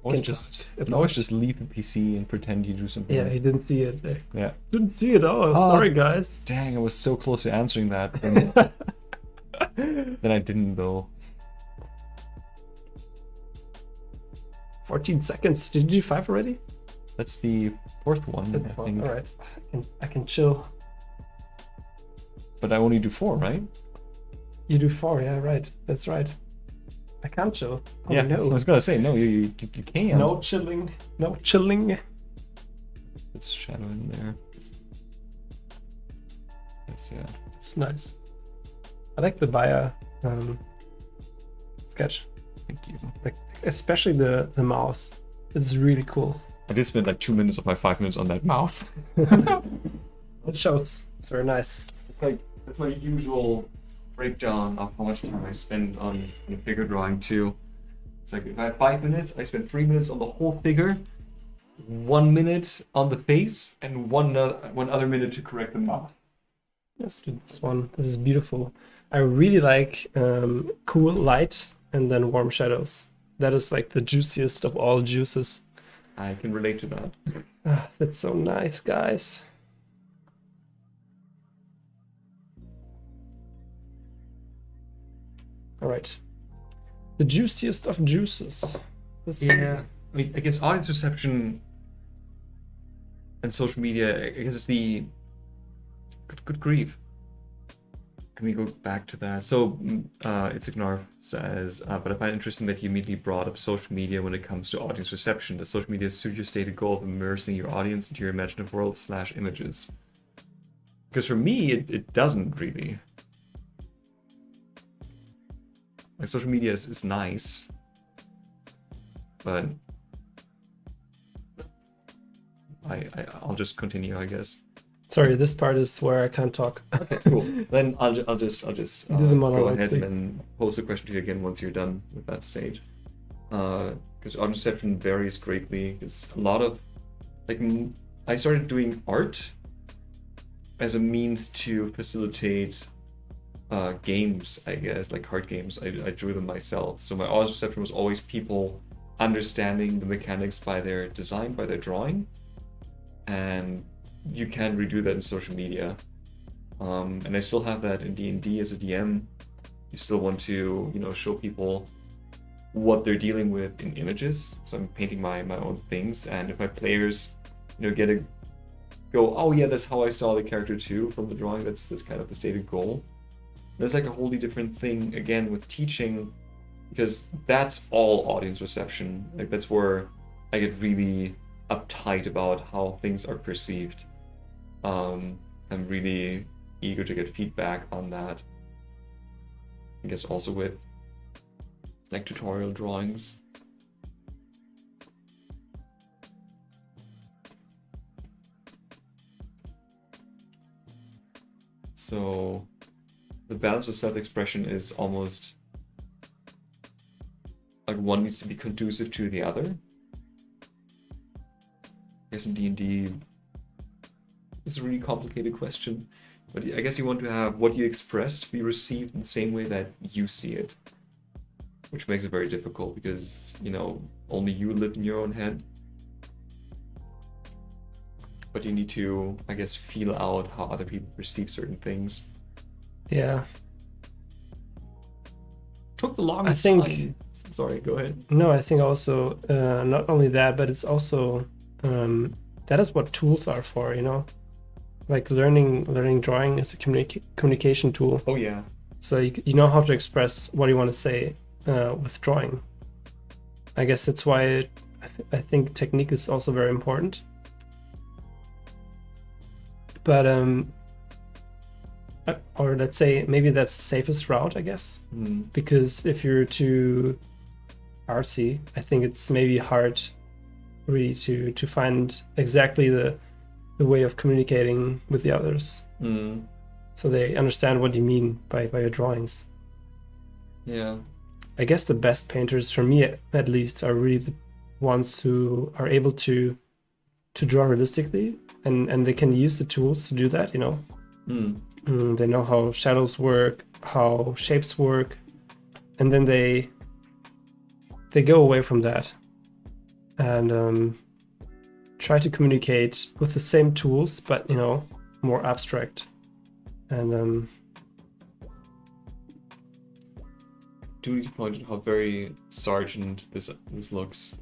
Or can just talk you at can all. always just leave the PC and pretend you do something. Yeah, he didn't see it. Yeah. Didn't see it. Oh, Oh. sorry, guys. Dang, I was so close to answering that. Then I didn't though. 14 seconds. Did you do 5 already? That's the fourth one, I think. All right. I can chill. But I only do 4, right? You do 4. Yeah, right. That's right. I can't chill. Oh, yeah. no. I was gonna say no. You can't. No chilling. No chilling. There's shadow in there. Yes, yeah. It's nice. I like the Vaya sketch. Thank you. Like especially the mouth. It's really cool. I did spend like 2 minutes of my 5 minutes on that mouth. It shows. It's very nice. It's like that's my usual breakdown of how much time I spend on figure drawing too. It's like if I have 5 minutes, I spend 3 minutes on the whole figure, 1 minute on the face, and one other minute to correct the mouth. Let's do this one. This is beautiful. I really like cool light and then warm shadows. That is like the juiciest of all juices. I can relate to that. Ah, that's so nice, guys. All right. The juiciest of juices. Let's Yeah, I mean, I guess audience reception and social media, I guess it's the good grief. Can we go back to that? So, it's Ignarf says, but I find it interesting that you immediately brought up social media when it comes to audience reception. Does social media suit your stated goal of immersing your audience into your imaginative world / images? Because for me, it doesn't really. Like, social media is nice, but I'll just continue, I guess. Sorry, this part is where I can't talk. Okay, cool. Then I'll just Do the go monologue, ahead please. and then pose the question to you again once you're done with that stage. Because audience reception varies greatly. Because a lot of I started doing art as a means to facilitate games, I guess, like card games. I drew them myself. So my audience reception was always people understanding the mechanics by their design, by their drawing, and you can redo that in social media. And I still have that in D&D as a DM. You still want to, show people what they're dealing with in images. So I'm painting my own things, and if my players, get to go, oh yeah, that's how I saw the character too from the drawing. That's kind of the stated goal. There's like a wholly different thing again with teaching, because that's all audience reception. Like that's where I get really uptight about how things are perceived. I'm really eager to get feedback on that. I guess also with like tutorial drawings. So the balance of self-expression is almost like one needs to be conducive to the other. I guess in D&D, it's a really complicated question, but I guess you want to have what you express to be received in the same way that you see it, which makes it very difficult because, you know, only you live in your own head. But you need to, I guess, feel out how other people perceive certain things. Yeah. Took the longest think- time. Sorry, go ahead. No, I think also not only that, but it's also that is what tools are for, you know. Like learning drawing is a communication tool. Oh yeah. So you know how to express what you want to say with drawing. I guess that's why I think technique is also very important. But or let's say maybe that's the safest route, I guess. Because if you're too artsy, I think it's maybe hard really to find exactly the way of communicating with the others. So they understand what you mean by your drawings. Yeah. I guess the best painters, for me at least, are really the ones who are able to draw realistically, and they can use the tools to do that, you know. They know how shadows work, how shapes work, and then they go away from that and try to communicate with the same tools, but, you know, more abstract. And Do you point out how very Sargent this looks,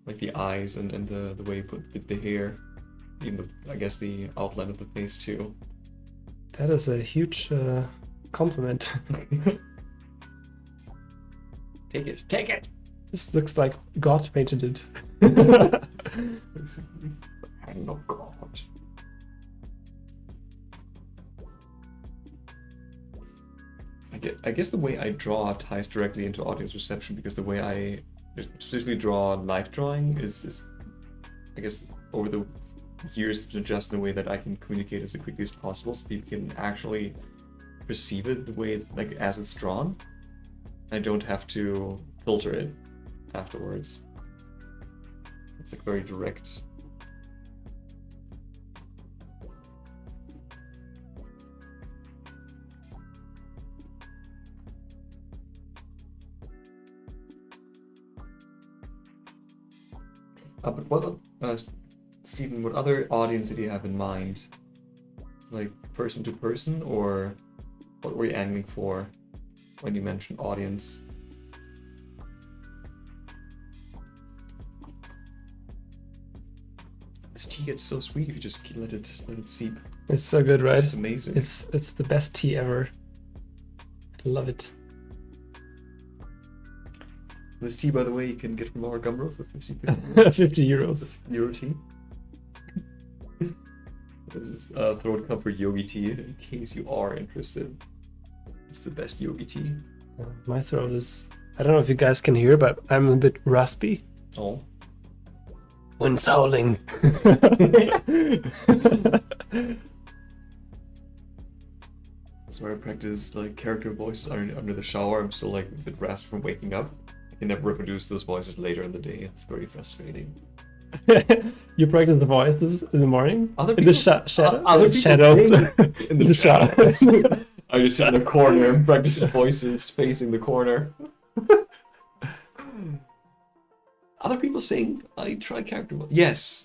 like the eyes and the way you put the hair, even the, I guess the outline of the face too. that is a huge compliment. Take it. This looks like God painted it. Hand of God. I guess the way I draw ties directly into audience reception, because the way I specifically draw live drawing is I guess over the years to adjust in a way that I can communicate as quickly as possible so people can actually perceive it the way like as it's drawn. I don't have to filter it afterwards. It's like very direct. But what, Stephen, what other audience did you have in mind? Like person to person, or what were you aiming for when you mentioned audience? This tea gets so sweet if you just let it seep. It's so good, right? It's amazing. It's the best tea ever. I love it. This tea, by the way, you can get from our Gumroad for 50 50 euros. Euro tea. This is throat comfort yogi tea, in case you are interested. It's the best yogi tea. My throat is, I don't know if you guys can hear, but I'm a bit raspy. Oh. Wind's howling. So I practice like character voices under the shower. I'm still like a bit raspy from waking up. I can never reproduce those voices later in the day. It's very frustrating. You practice the voices in the morning? Other in the people- shadow? other shadows? people in the shadows. I just sit in the corner and practice voices facing the corner. Other people sing. I try character voice. Yes.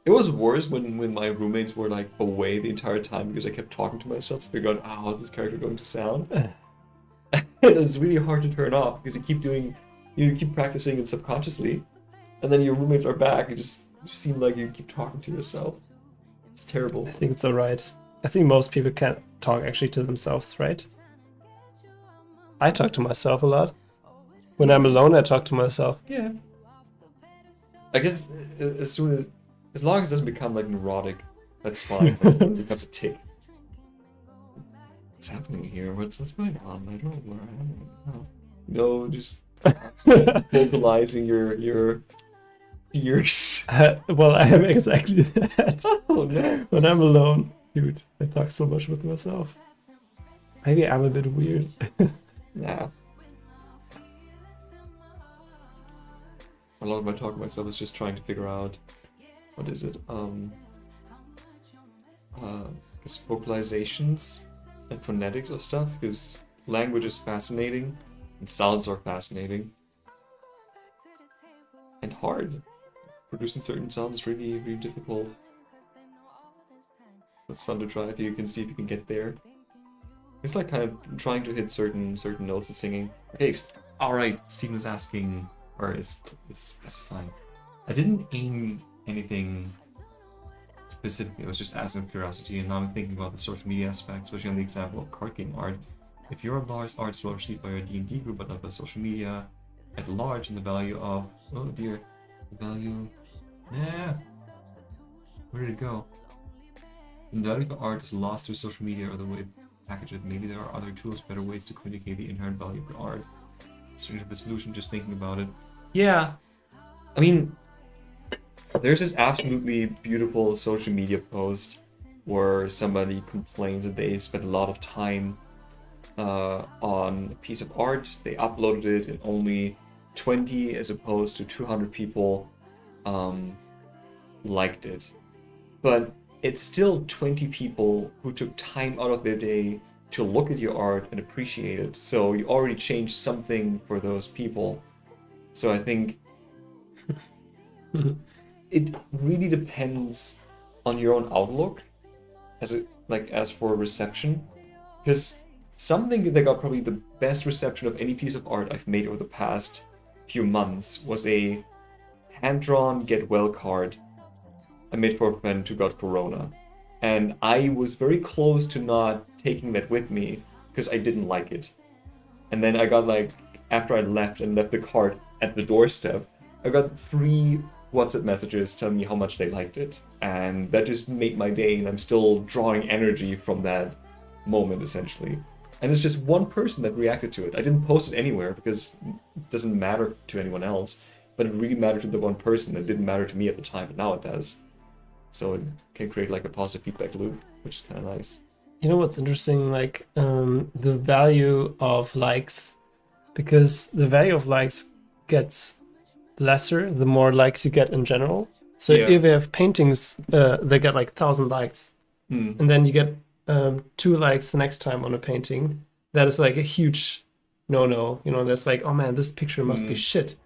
It was worse when my roommates were like away the entire time because I kept talking to myself to figure out how's this character going to sound. It's really hard to turn off because you keep practicing it subconsciously, and then your roommates are back. You just seem like you keep talking to yourself. It's terrible. I think it's alright. I think most people can't talk actually to themselves, right? I talk to myself a lot. When I'm alone, I talk to myself. Yeah. I guess as long as it doesn't become like neurotic, that's fine. Like, it becomes a tick. What's happening here? What's going on? I don't know where I am. Oh. No, just vocalizing your fears. Well, I am exactly that. Oh no. When I'm alone, dude, I talk so much with myself. Maybe I'm a bit weird. Yeah. A lot of my talk to myself is just trying to figure out what is it? Guess vocalizations and phonetics of stuff, because language is fascinating and sounds are fascinating and hard. Producing certain sounds is really, really difficult. It's fun to try if you can see if you can get there. It's like kind of trying to hit certain notes and singing. Okay, all right. Steven was asking, or is specifying. I didn't aim anything specifically. I was just asking of curiosity, and now I'm thinking about the social media aspect, especially on the example of card game art. If you're a large artist well received by your D&D group, but not by social media at large, and the value of the value, where did it go? And the value of art is lost through social media or the way package it. Maybe there are other tools, better ways to communicate the inherent value of your art. Strange of a solution, just thinking about it. Yeah, I mean, there's this absolutely beautiful social media post where somebody complains that they spent a lot of time on a piece of art. They uploaded it and only 20 as opposed to 200 people liked it. But it's still 20 people who took time out of their day to look at your art and appreciate it. So you already changed something for those people. So I think it really depends on your own outlook as for reception. Because something that got probably the best reception of any piece of art I've made over the past few months was a hand-drawn get well card I made for a friend who got corona. And I was very close to not taking that with me because I didn't like it. And then I got after I left the card at the doorstep, I got 3 WhatsApp messages telling me how much they liked it. And that just made my day, and I'm still drawing energy from that moment, essentially. And it's just one person that reacted to it. I didn't post it anywhere because it doesn't matter to anyone else, but it really mattered to the one person. It didn't matter to me at the time, but now it does. So it can create a positive feedback loop, which is kind of nice. You know what's interesting? The value of likes, because the value of likes gets lesser the more likes you get in general. So if you have paintings that get 1,000 likes, and then you get 2 likes the next time on a painting, that is a huge no-no. That's oh man, this picture must be shit.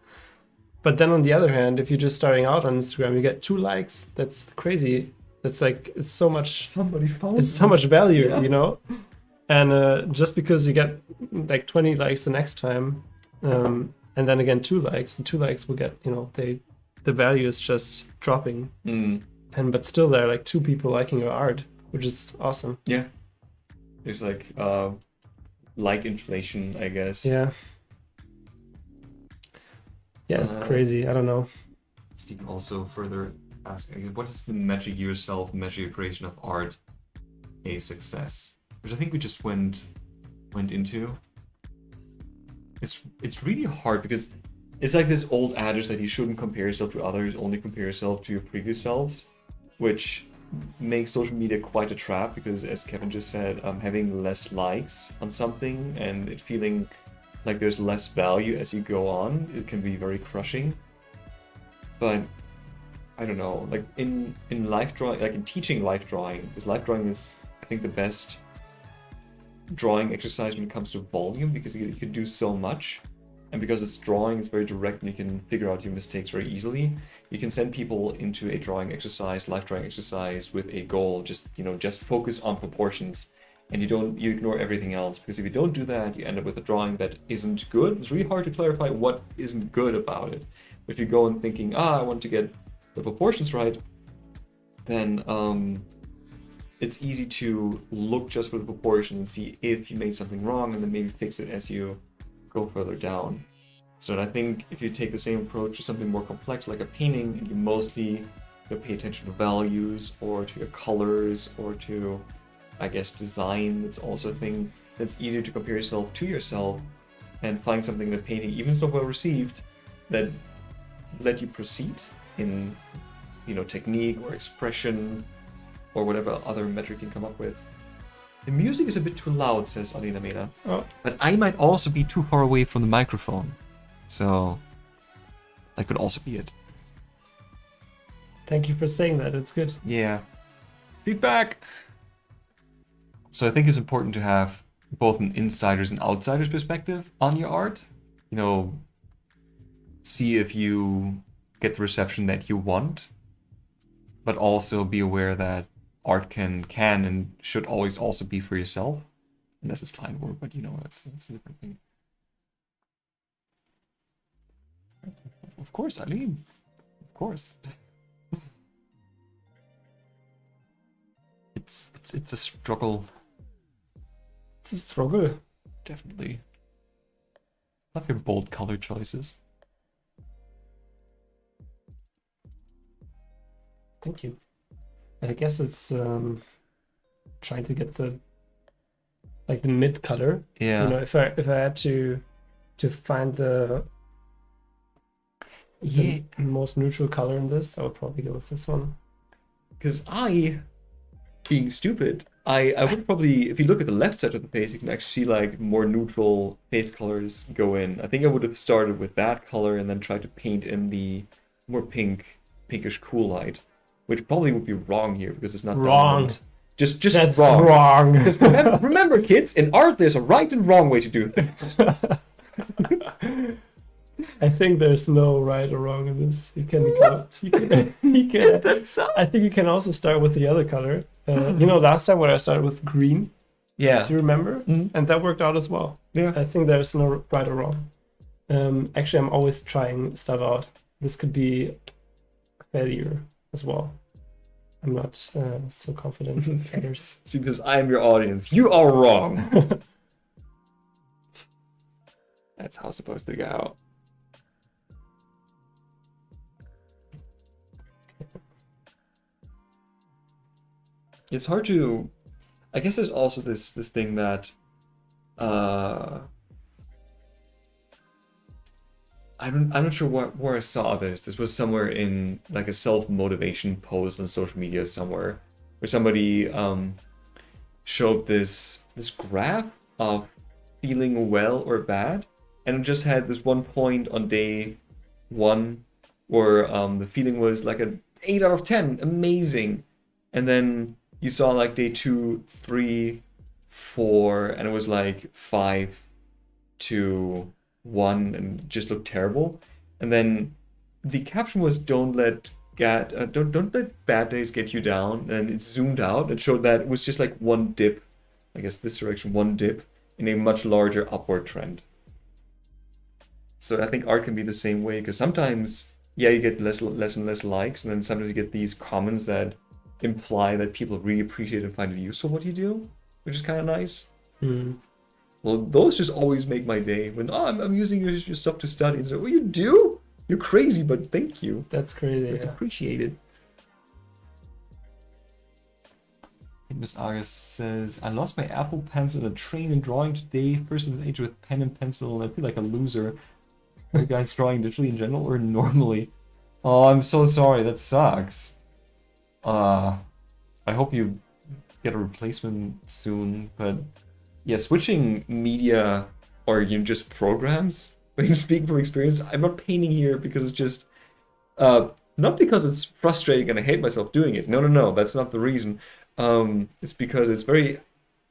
But then on the other hand, if you're just starting out on Instagram, you get 2 likes. That's crazy. That's it's so much. Somebody found it's so much value, And just because you get 20 likes the next time, and then again 2 likes, the 2 likes will get the value is just dropping. But still there are 2 people liking your art, which is awesome. Yeah. There's like inflation, I guess. Yeah. Yeah, it's crazy. I don't know. Stephen also further asking, what is the metric yourself measure your creation of art a success? Which I think we just went into. It's really hard because it's this old adage that you shouldn't compare yourself to others, only compare yourself to your previous selves, which makes social media quite a trap because, as Kevin just said, having less likes on something and it feeling like there's less value as you go on, it can be very crushing. But I don't know, in life drawing, in teaching life drawing, because life drawing is, I think, the best drawing exercise when it comes to volume, because you can do so much, and because it's drawing, it's very direct and you can figure out your mistakes very easily. You can send people into a drawing exercise, life drawing exercise, with a goal, just focus on proportions. And you ignore everything else, because if you don't do that, you end up with a drawing that isn't good. It's really hard to clarify what isn't good about it. But if you go in thinking, I want to get the proportions right, then it's easy to look just for the proportions and see if you made something wrong, and then maybe fix it as you go further down. So I think if you take the same approach to something more complex like a painting, and you mostly pay attention to values or to your colors or to, I guess, design, it's also a thing that's easier to compare yourself to yourself and find something in a painting, even if it's not well received, that let you proceed in, technique or expression or whatever other metric you can come up with. The music is a bit too loud, says Alina Mena. Oh, But I might also be too far away from the microphone. So that could also be it. thank you for saying that. It's good. Yeah. Feedback! So I think it's important to have both an insider's and outsider's perspective on your art. You know, see if you get the reception that you want, but also be aware that art can and should always also be for yourself. Unless it's client work, but you know, that's a different thing. Of course, Eileen. Of course. It's a struggle, It's a struggle. definitely. Love your bold color choices. Thank you. I guess it's trying to get the mid color. Yeah. You know, if I had to find the Yeah. most neutral color in this, I would probably go with this one. Because being stupid, I would probably, if you look at the left side of the face, you can actually see like more neutral face colors go in. I think I would have started with that color and then tried to paint in the more pinkish cool light, which probably would be wrong here because it's not Wrong. dominant. Just That's wrong. wrong. Remember, kids, in art, there's a right and wrong way to do things. I think there's no right or wrong in this. You can go. You can. I think you can also start with the other color. You know, last time when I started with green, Yeah. do you remember? Mhm. And that worked out as well. Yeah. I think there's no right or wrong. Actually, I'm always trying stuff out. This could be a failure as well. I'm not so confident with others. See, because I am your audience. You are wrong. That's how it's supposed to go. It's hard to. I guess there's also this thing that. I'm not sure where I saw this. This was somewhere in like a self-motivation post on social media somewhere, where somebody showed this graph of feeling well or bad, and it just had this one point on day 1 where the feeling was like an 8 out of 10, amazing, and then you saw like day 2, 3, 4, and it was like 5 to 1 and just looked terrible. And then the caption was don't let bad days get you down, and it zoomed out and showed that it was just like one dip, I guess this direction, one dip in a much larger upward trend. So I think art can be the same way, because sometimes you get less and less likes, and then sometimes you get these comments that imply that people really appreciate and find it useful what you do, which is kind of nice. Well, those just always make my day. When I'm using your stuff to study, and so, well, you do? You're crazy, but thank you. That's crazy. It's Yeah. appreciated. And Miss August says, I lost my Apple Pencil in a train and drawing today. First in the age with pen and pencil, and I feel like a loser. Are you guys drawing digitally in general or normally? Oh, I'm so sorry. That sucks. I hope you get a replacement soon, but yeah, switching media or just programs, when you speak from experience, I'm not painting here because it's just not because it's frustrating and I hate myself doing it. No, that's not the reason. It's because it's very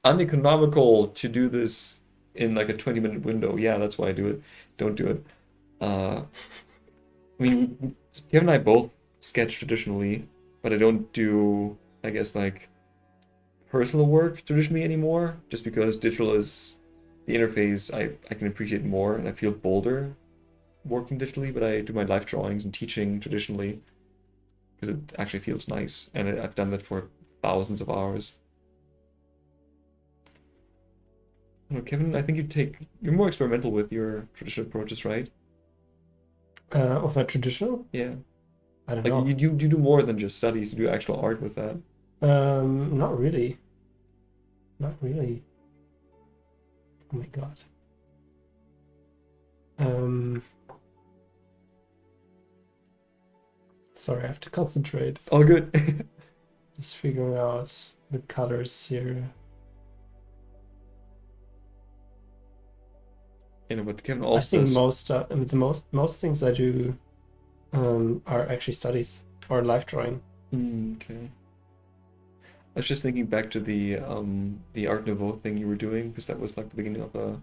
uneconomical to do this in like a 20-minute window. Yeah, that's why I do it. Don't do it. I mean, Kevin and I both sketch traditionally, but I don't do, I guess, like personal work traditionally anymore, just because digital is the interface I can appreciate more and I feel bolder working digitally, but I do my life drawings and teaching traditionally because it actually feels nice, and I've done that for thousands of hours. Kevin, I think you're more experimental with your traditional approaches, right? Of that traditional? Yeah. I don't Like know. you do more than just studies, you do actual art with that. Not really. Not really. Oh my god. Sorry, I have to concentrate. All good. Just figuring out the colors here. You know, but Kevin I also think does. most I mean, the most things I do are actually studies or life drawing. Okay. I was just thinking back to the Art Nouveau thing you were doing, because that was like the beginning of a.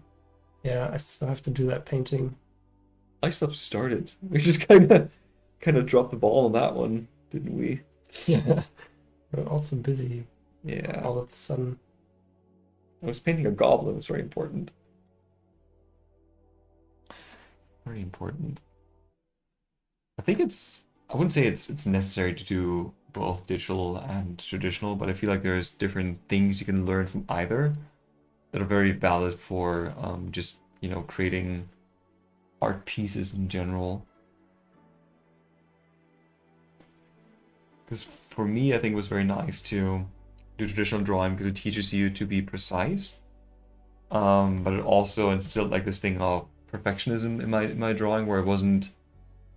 Yeah, I still have to do that painting. I still have to start it. We just kind of dropped the ball on that one, didn't we? Yeah, we're also busy Yeah. all of a sudden. I was painting a goblin. It was very important. Very important. I think I wouldn't say it's necessary to do both digital and traditional, but I feel like there's different things you can learn from either that are very valid for just, creating art pieces in general. Because for me, I think it was very nice to do traditional drawing because it teaches you to be precise. But it also instilled like this thing of perfectionism in my drawing where I wasn't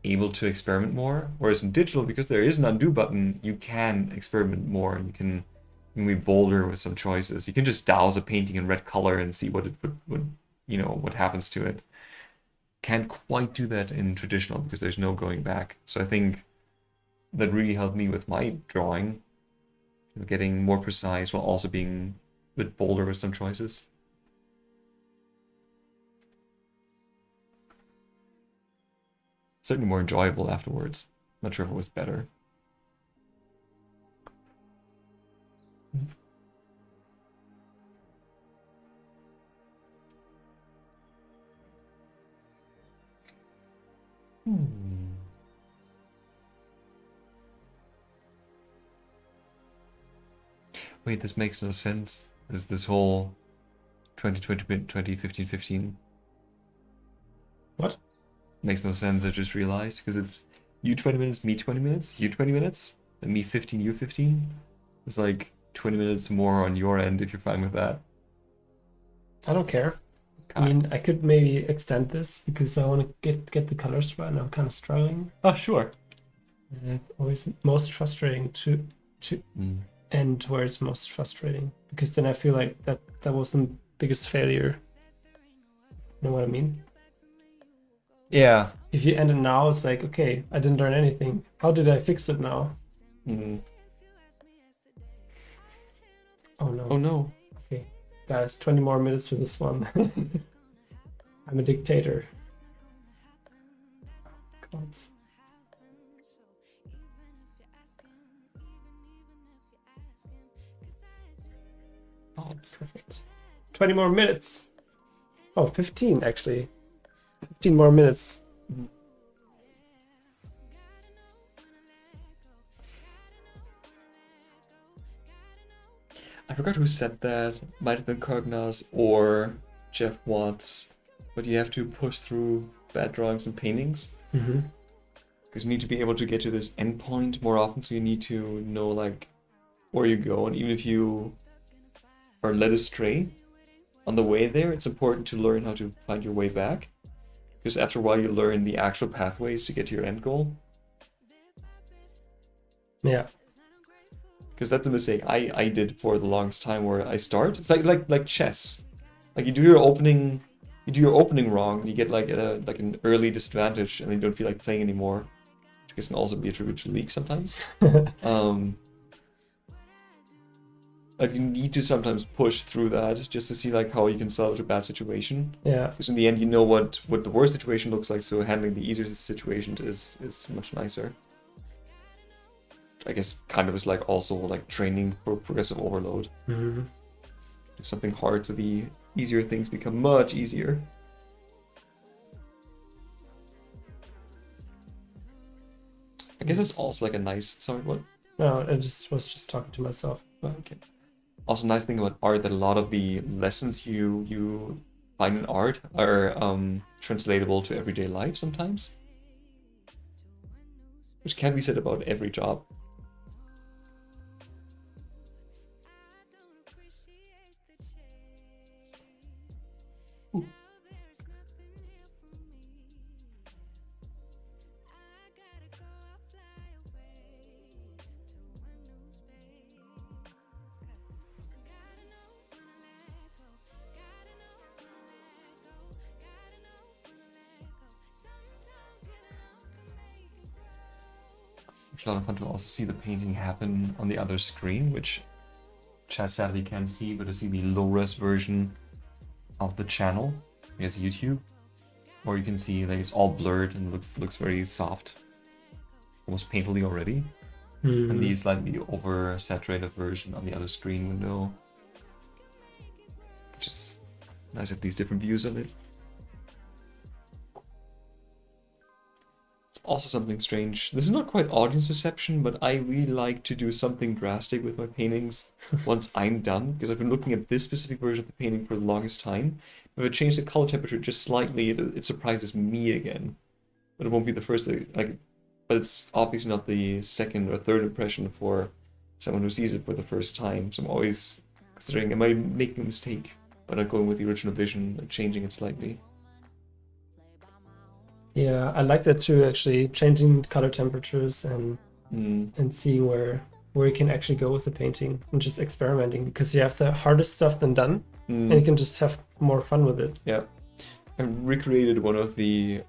able to experiment more. Whereas in digital, because there is an undo button, you can experiment more. You can be bolder with some choices. You can just douse a painting in red color and see what it would what happens to it. Can't quite do that in traditional because there's no going back. So I think that really helped me with my drawing, getting more precise while also being a bit bolder with some choices. Certainly more enjoyable afterwards. Not sure if it was better. Wait, this makes no sense. This whole 2020, 2015, 15 What? makes no sense. I just realized because it's you 20 minutes, me 20 minutes, you 20 minutes, then me 15, you 15. It's like 20 minutes more on your end if you're fine with that. I don't care. I Okay. mean, I could maybe extend this because I want to get the colors right, and I'm kind of struggling. Oh, sure. And it's always most frustrating to Mm. end where it's most frustrating because then I feel like that was the biggest failure. You know what I mean? Yeah. If you end it now, it's like, okay, I didn't learn anything. How did I fix it now? Mm. Oh no. Oh no. Okay, guys, 20 more minutes for this one. I'm a dictator. God. Oh, perfect. 20 more minutes. Oh, 15 actually. 15 more minutes. I forgot who said that. Might have been Cognas or Jeff Watts. But you have to push through bad drawings and paintings. Mm-hmm. Because you need to be able to get to this endpoint more often, so you need to know like where you go, and even if you are led astray on the way there, it's important to learn how to find your way back. Because after a while you learn the actual pathways to get to your end goal. Yeah. Because that's a mistake I did for the longest time where I start. It's like chess. Like you do your opening wrong, and you get like an early disadvantage, and then you don't feel like playing anymore. Which can also be attributed to league sometimes. Like you need to sometimes push through that just to see like how you can salvage a bad situation. Yeah. Because in the end, you know what the worst situation looks like, so handling the easier situation is much nicer. I guess kind of is like also like training for progressive overload. Mm-hmm. Do something hard so the easier things become much easier. I guess it's also like a nice. Sorry, what? No, I was just talking to myself. Oh, okay. Also, nice thing about art that a lot of the lessons you find in art are translatable to everyday life sometimes, which can be said about every job. Ooh. It's a lot of fun to also see the painting happen on the other screen, which chat sadly can't see, but to see the low-res version of the channel, I guess YouTube, or you can see like it's all blurred and looks very soft, almost painterly already, and the slightly over-saturated version on the other screen window, which is nice to have these different views of it. Also something strange. This is not quite audience reception, but I really like to do something drastic with my paintings once I'm done, because I've been looking at this specific version of the painting for the longest time. If I change the color temperature just slightly, it surprises me again. But it won't be the first, like, but it's obviously not the second or third impression for someone who sees it for the first time. So I'm always considering, am I making a mistake by not going with the original vision and changing it slightly? Yeah, I like that too, actually, changing color temperatures and seeing where you can actually go with the painting and just experimenting, because you have the hardest stuff then done and you can just have more fun with it. Yeah. I recreated one of the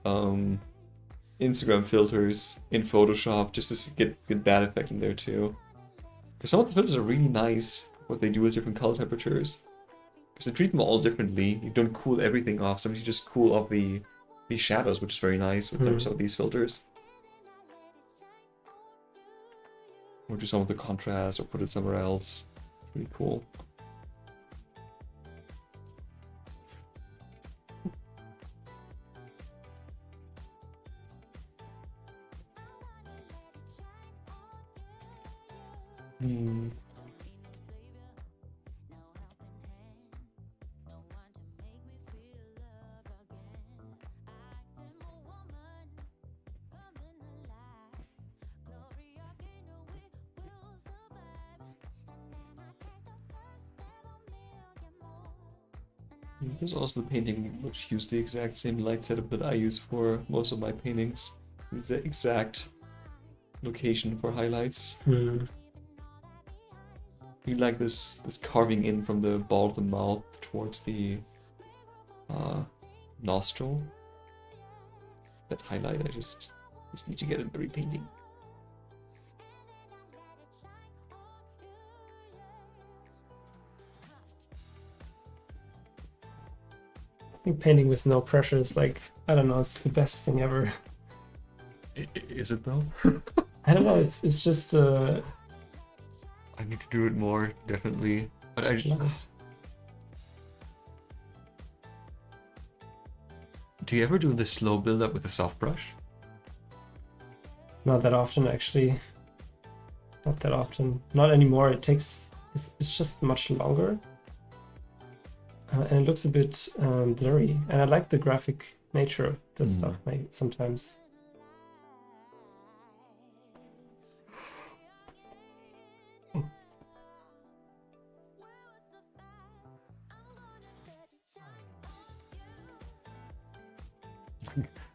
Instagram filters in Photoshop just to get that effect in there too. Because some of the filters are really nice, what they do with different color temperatures. Because they treat them all differently. You don't cool everything off, sometimes you just cool off the shadows, which is very nice with some of these filters. Or do some of the contrast or put it somewhere else. It's really cool. There's also the painting which used the exact same light setup that I use for most of my paintings. It's the exact location for highlights. You like this carving in from the ball of the mouth towards the nostril. That highlight, I just need to get in every painting. I think painting with no pressure is like, I don't know, it's the best thing ever. Is it though? I don't know, it's just I need to do it more, definitely. But I just... Do you ever do the slow build-up with a soft brush? Not that often, actually. Not that often. Not anymore. It's just much longer. And it looks a bit blurry. And I like the graphic nature of the stuff sometimes.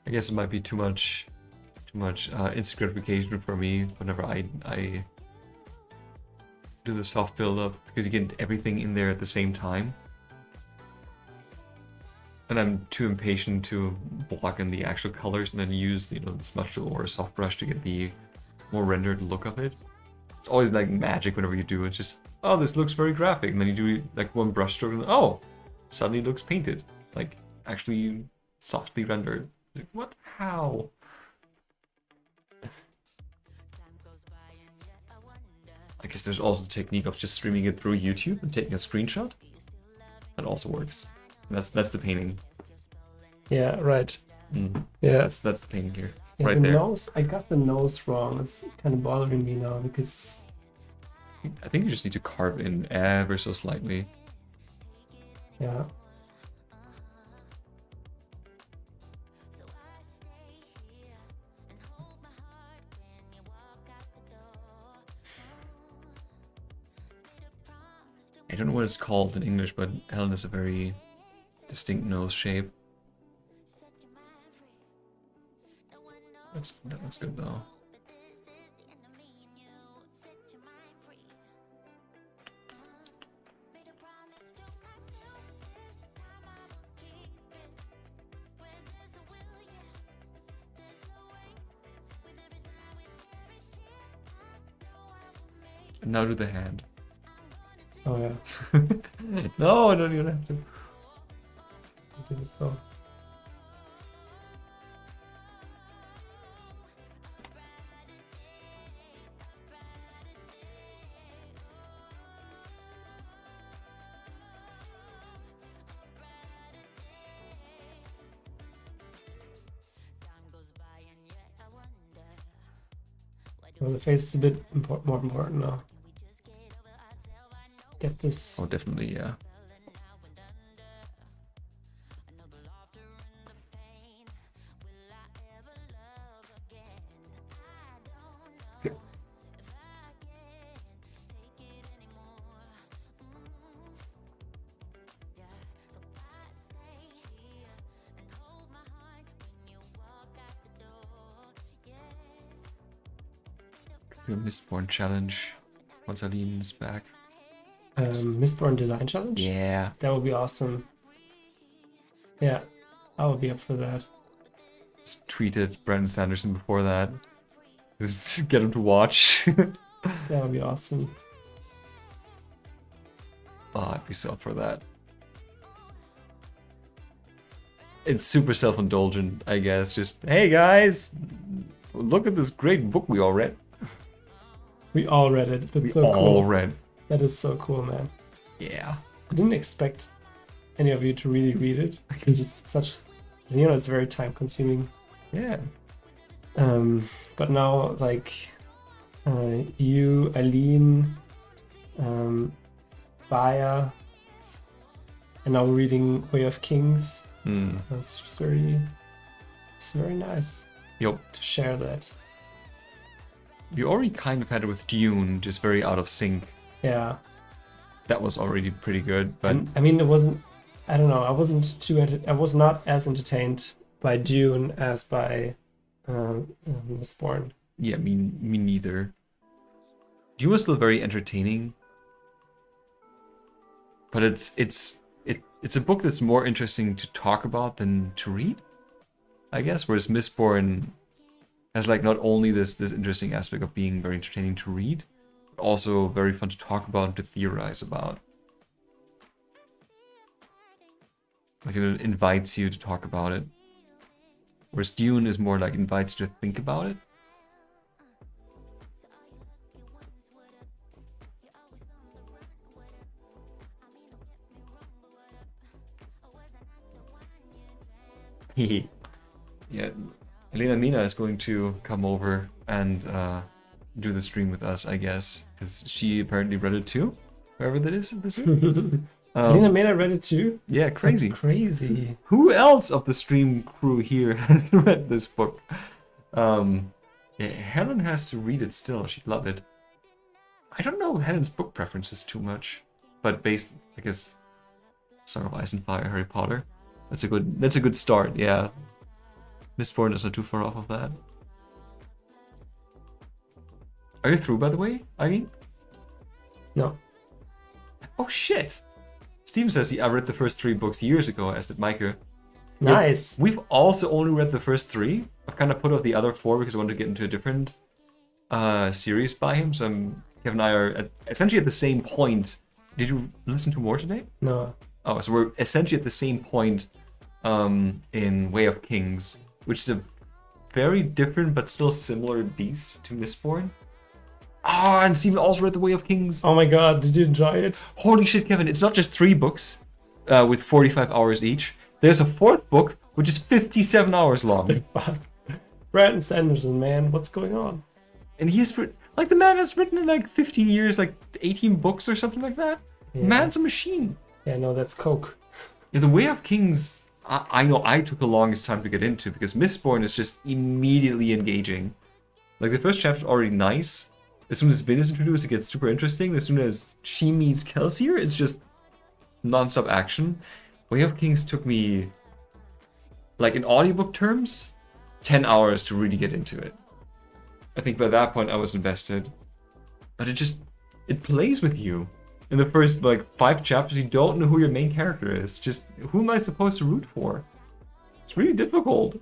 I guess it might be too much instant gratification for me whenever I do the soft build-up, because you get everything in there at the same time. And I'm too impatient to block in the actual colors and then use, the smudge tool or a soft brush to get the more rendered look of it. It's always like magic whenever you do it. It's just, oh, this looks very graphic. And then you do like one brush stroke and oh, suddenly it looks painted. Like actually softly rendered. Like, what? How? I guess there's also the technique of just streaming it through YouTube and taking a screenshot. That also works. That's the painting. Yeah, right. Yeah, that's the painting here. Yeah, right the there. nose, I got the nose wrong. It's kind of bothering me now because I think you just need to carve in ever so slightly. yeah. I don't know what it's called in English, but Helen has a very distinct nose shape. That looks good though. And now do the hand. Oh yeah. No, I don't even have to. I think so. Well, the face is a bit more important now. Get this. Oh, definitely, yeah. Your Mistborn challenge. Once Aline is back. Mistborn Design Challenge? Yeah. That would be awesome. Yeah, I would be up for that. Just tweeted Brandon Sanderson before that. Just get him to watch. That would be awesome. Oh, I'd be so up for that. It's super self-indulgent, I guess. Just, hey guys, look at this great book we all read. We all read it. That's We so all cool. read. That is so cool, man. Yeah. I didn't expect any of you to really read it because it's such, it's very time consuming. Yeah. But now, like, you, Aline, Baya, and now we're reading Way of Kings. Hmm. That's just it's very nice Yup. to share that. You already kind of had it with Dune, just very out of sync. Yeah. That was already pretty good, but And, I mean, it wasn't, I don't know, I was not as entertained by Dune as by Mistborn. yeah, me neither. Dune was still very entertaining, but it's a book that's more interesting to talk about than to read, I guess. Whereas Mistborn has like not only this interesting aspect of being very entertaining to read, but also very fun to talk about and to theorize about. Like it invites you to talk about it. Whereas Dune is more like invites you to think about it. Yeah, Elena Mina is going to come over and do the stream with us, I guess, because she apparently read it too. Whoever this is. Lena Mena read it too? Yeah, crazy. That's crazy. Who else of the stream crew here has read this book? Yeah, Helen has to read it still. She'd love it. I don't know Helen's book preferences too much, but based, I guess, Song of Ice and Fire, Harry Potter. That's a good start. Yeah, Mistborn is not too far off of that. Are you through, by the way, Eileen? No. Oh shit! Steven says I read the first 3 books years ago, as did Micah. Nice. We've also only read the first 3. I've kind of put off the other 4 because I wanted to get into a different series by him. So Kevin and I are essentially at the same point. Did you listen to more today? No. Oh, so we're essentially at the same point in Way of Kings, which is a very different but still similar beast to Mistborn. Ah, and Steven also read The Way of Kings. Oh my god, did you enjoy it? Holy shit, Kevin, it's not just 3 books with 45 hours each. There's a 4th book, which is 57 hours long. Fuck. Brandon Sanderson, man, what's going on? And he's like, the man has written in like 15 years, like 18 books or something like that. Yeah. Man's a machine. Yeah, no, that's Coke. Yeah, The Way of Kings, I know I took the longest time to get into because Mistborn is just immediately engaging. Like the first chapter is already nice. As soon as Vin is introduced, it gets super interesting. As soon as she meets Kelsier, it's just non-stop action. Way of Kings took me, like in audiobook terms, 10 hours to really get into it. I think by that point I was invested. But it plays with you. In the first like 5 chapters, you don't know who your main character is. Just, who am I supposed to root for? It's really difficult.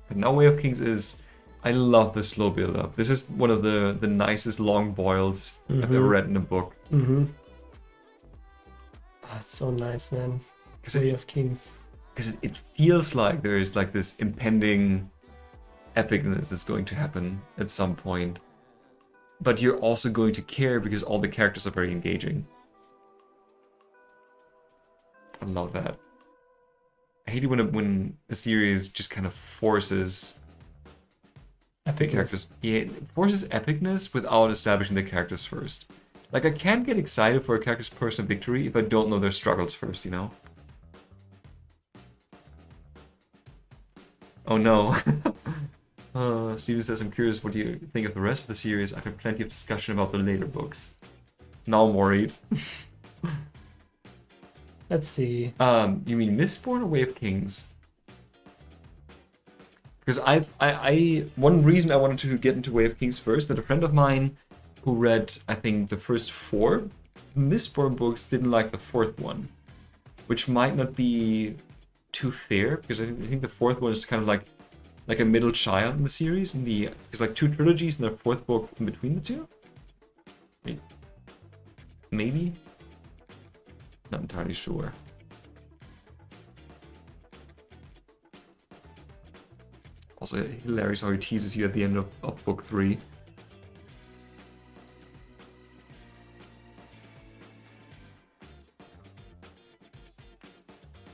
But now Way of Kings is, I love the slow build up. This is one of the nicest long boils I've ever read in a book. Mm-hmm. Oh, it's so nice, man. Way of Kings. Because it feels like there is like this impending epicness that's going to happen at some point. But you're also going to care because all the characters are very engaging. I love that. I hate it when a series just kind of forces the characters. Yeah, it forces epicness without establishing the characters first. Like, I can't get excited for a character's personal victory if I don't know their struggles first, you know? Oh no. Steven says, I'm curious what you think of the rest of the series. I've had plenty of discussion about the later books. Now I'm worried. Let's see. You mean Mistborn or Way of Kings? Because I one reason I wanted to get into Way of Kings first, that a friend of mine who read, I think, the first 4 Mistborn books didn't like the 4th one. Which might not be too fair, because I think the 4th one is kind of like a middle child in the series. There's like 2 trilogies and the 4th book in between the 2? Maybe? Not entirely sure. Also hilarious how he teases you at the end of book 3.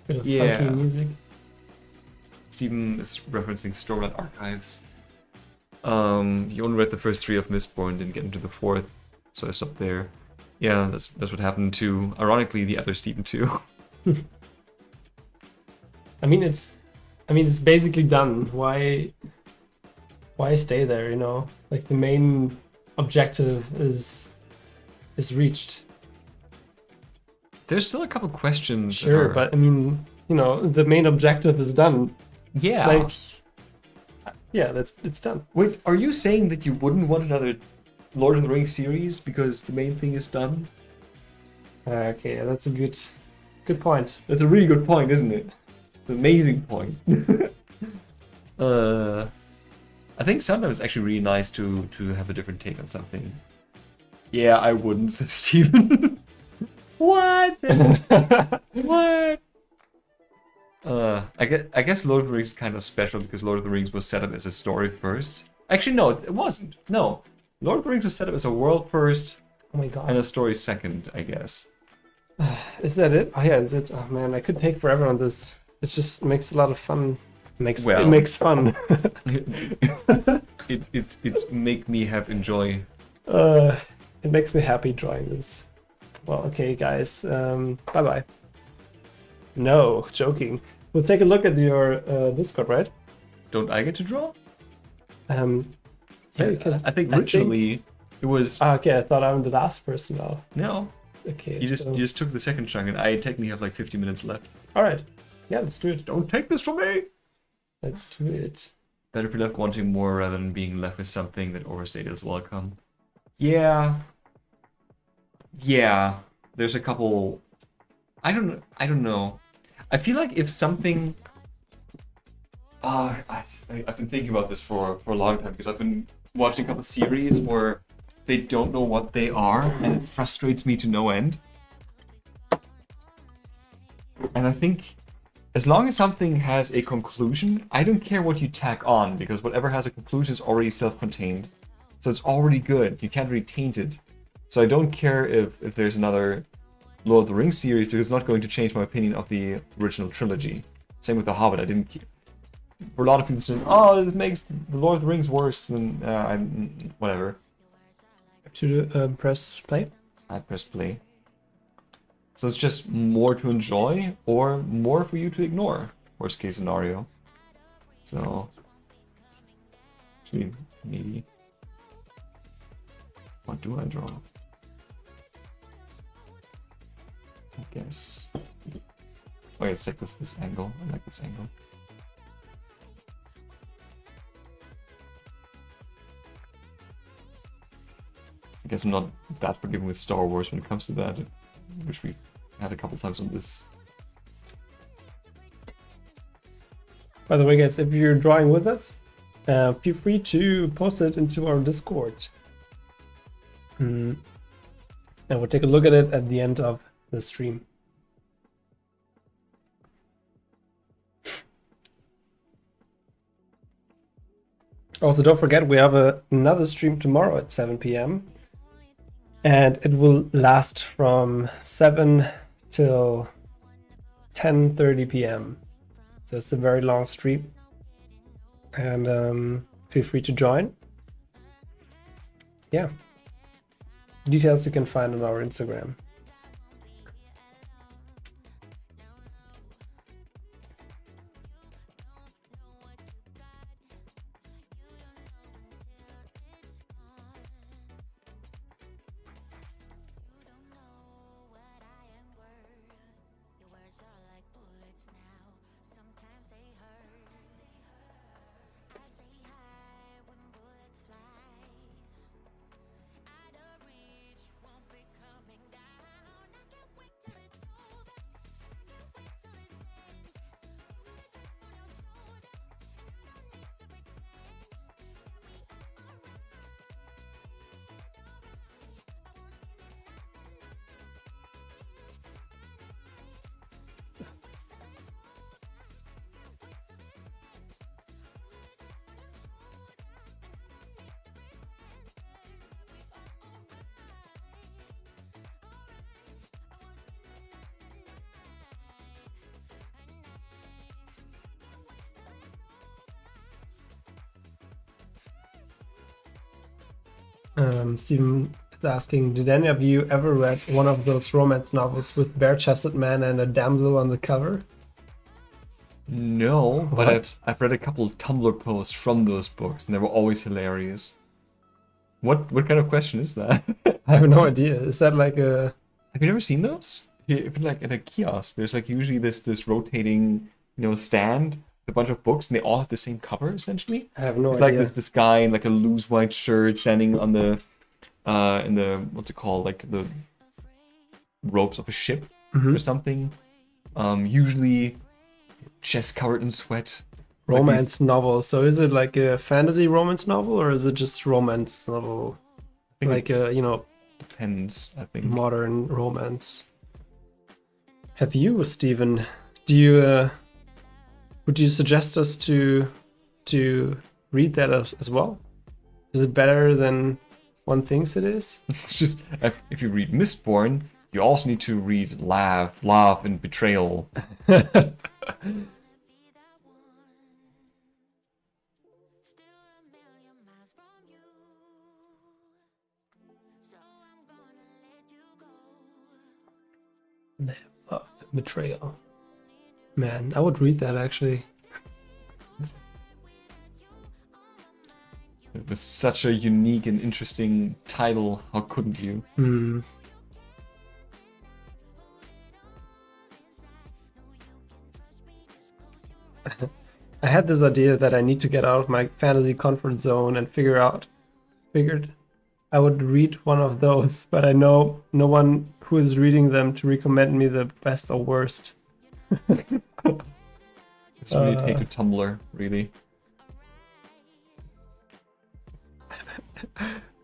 Bit of Yeah. funky music. Steven is referencing Stormlight Archives. He only read the first 3 of Mistborn, didn't get into the 4th, so I stopped there. Yeah, that's what happened to, ironically, the other Steven too. I mean, it's basically done. Why stay there? You know, like the main objective is reached. There's still a couple questions. Sure, but I mean, you know, the main objective is done. yeah. Like, yeah, it's done. Wait, are you saying that you wouldn't want another Lord of the Rings series because the main thing is done? Okay, that's a good point. That's a really good point, isn't it? An amazing point. I think sometimes it's actually really nice to have a different take on something. Yeah, I wouldn't, says Steven. What? What? I guess Lord of the Rings is kind of special because Lord of the Rings was set up as a story first. Actually, no, it wasn't. No. Lord of the Rings was set up as a world first Oh my god. and a story second, I guess. Is that it? Oh yeah, is it? Oh man, I could take forever on this. It just makes a lot of fun. It makes fun. it make me have enjoy. It makes me happy drawing this. Well, okay, guys. Bye bye. No, joking. We'll take a look at your Discord, right? Don't I get to draw? Yeah, you can. I think originally it was Okay, I thought I'm the last person now. no. Okay. You just took the second chunk, and I technically have like 50 minutes left. All right. Yeah, let's do it. Don't take this from me. Let's do it. Better be left wanting more rather than being left with something that overstated its welcome. Yeah. Yeah. There's a couple. I don't know. I feel like if something. I've been thinking about this for a long time because I've been watching a couple series where they don't know what they are, and it frustrates me to no end. And I think as long as something has a conclusion, I don't care what you tack on, because whatever has a conclusion is already self-contained. So it's already good. You can't really taint it. So I don't care if there's another Lord of the Rings series, because it's not going to change my opinion of the original trilogy. Same with The Hobbit. I didn't. For a lot of people saying, "Oh, it makes the Lord of the Rings worse," than whatever. To press play. I press play. So it's just more to enjoy or more for you to ignore. Worst case scenario. So actually, maybe. What do I draw? I guess. Oh, yeah, it's like this angle. I like this angle. I guess I'm not that forgiving with Star Wars when it comes to that, which we had a couple times on this. By the way, guys, if you're drawing with us, feel free to post it into our Discord. And we'll take a look at it at the end of the stream. Also, don't forget, we have another stream tomorrow at 7 p.m. And it will last from 7 till 10:30 p.m. So it's a very long stream. And feel free to join. Yeah. Details you can find on our Instagram. Steven is asking, did any of you ever read one of those romance novels with bare-chested man and a damsel on the cover? No, but What? I've read a couple of Tumblr posts from those books, and they were always hilarious. What kind of question is that? I have no idea. Is that like a... Have you never seen those? If you're like at a kiosk, there's like usually this rotating, stand with a bunch of books, and they all have the same cover essentially. I have no It's idea. like this guy in like a loose white shirt standing on the in the what's it called, like the ropes of a ship or something. Usually chest covered in sweat. Like Romance novel. So is it like a fantasy romance novel, or is it just romance novel? think Like a, depends, I think. modern romance. Have you, Stephen? Do you would you suggest us to read that as well? Is it better than one thinks it is? It's just if you read Mistborn, you also need to read Love, and Betrayal. Love, Betrayal. Man, I would read that actually. It was such a unique and interesting title. How couldn't you? Hmm. I had this idea that I need to get out of my fantasy comfort zone and figured I would read one of those, but I know no one who is reading them to recommend me the best or worst. It's really take to Tumblr, really.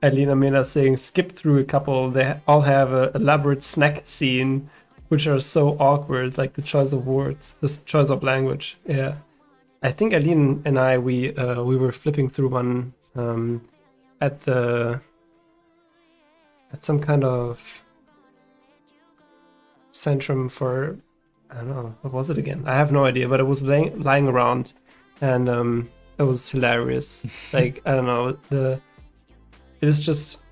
Alina Mena saying skip through a couple. They all have an elaborate snack scene, which are so awkward, like the choice of words, the choice of language. Yeah, I think Aline and I we were flipping through one at some kind of centrum for, I don't know, what was it again? I have no idea, but it was lying around, and it was hilarious. Like, I don't know, it is just,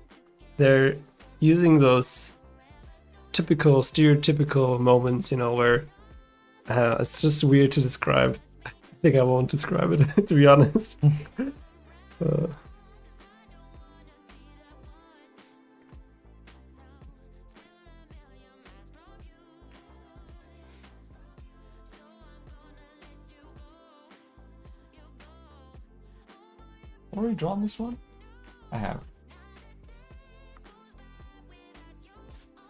they're using those typical, stereotypical moments, where it's just weird to describe. I think I won't describe it, to be honest. Already drawn this one? I have.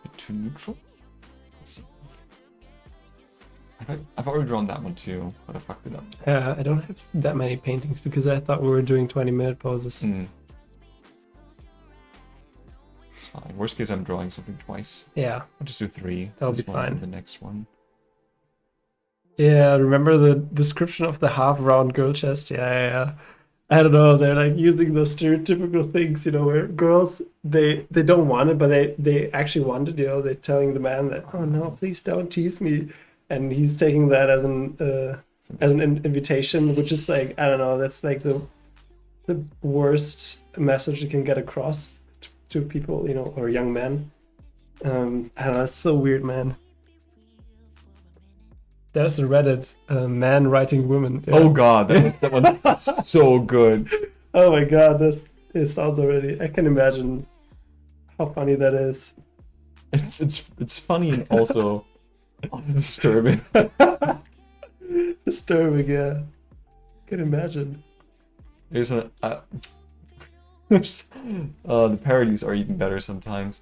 Bit too neutral? Let's see. I've already drawn that one too, but I fucked it up. I don't have that many paintings because I thought we were doing 20-minute poses. It's fine. Worst case, I'm drawing something twice. Yeah. I'll just do 3. That'll This be one fine. and the next one. Yeah, remember the description of the half-round girl chest? Yeah. I don't know, they're like using those stereotypical things, where girls, they don't want it, but they actually want it, they're telling the man that, oh no, please don't tease me. And he's taking that as an invitation, which is like, I don't know, that's like the worst message you can get across to people, or young men. I don't know, it's so weird, man. There's a Reddit, man writing women. Yeah. Oh god, that one's so good. Oh my god, it sounds already. I can imagine how funny that is. It's funny and also disturbing. Disturbing, yeah. Can imagine. There's the parodies are even better sometimes.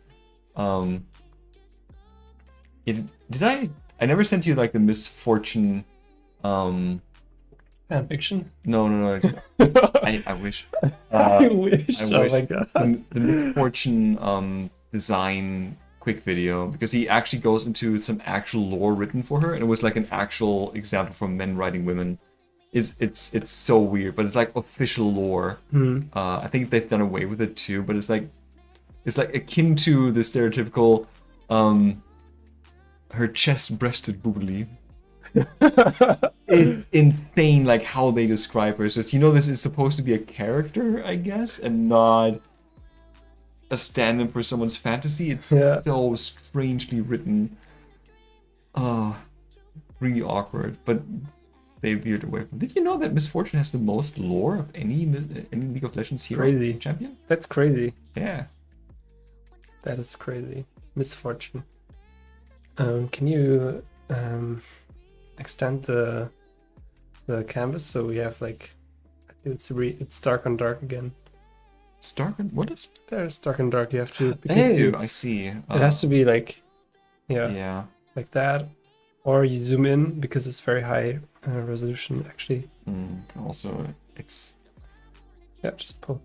I never sent you like the misfortune. Fan fiction. No. I wish. I wish. I Oh wish. my god. The misfortune design quick video, because he actually goes into some actual lore written for her, and it was like an actual example from men writing women. It's so weird, but it's like official lore. I think they've done away with it too, but it's like akin to the stereotypical her chest-breasted boobly. It's insane, like how they describe her. It's just, this is supposed to be a character, I guess, and not a stand-in for someone's fantasy. It's so strangely written. Really awkward, but they veered away from. Did you know that Misfortune has the most lore of any League of Legends hero Crazy. champion? That's crazy. Yeah. That is crazy. Misfortune. Can you extend the canvas so we have like it's dark on dark again. Stark and what is? There's dark and dark. You have to. Oh, I see. It has to be like, Yeah. like that, or you zoom in because it's very high resolution actually. Also, Yeah, just pull.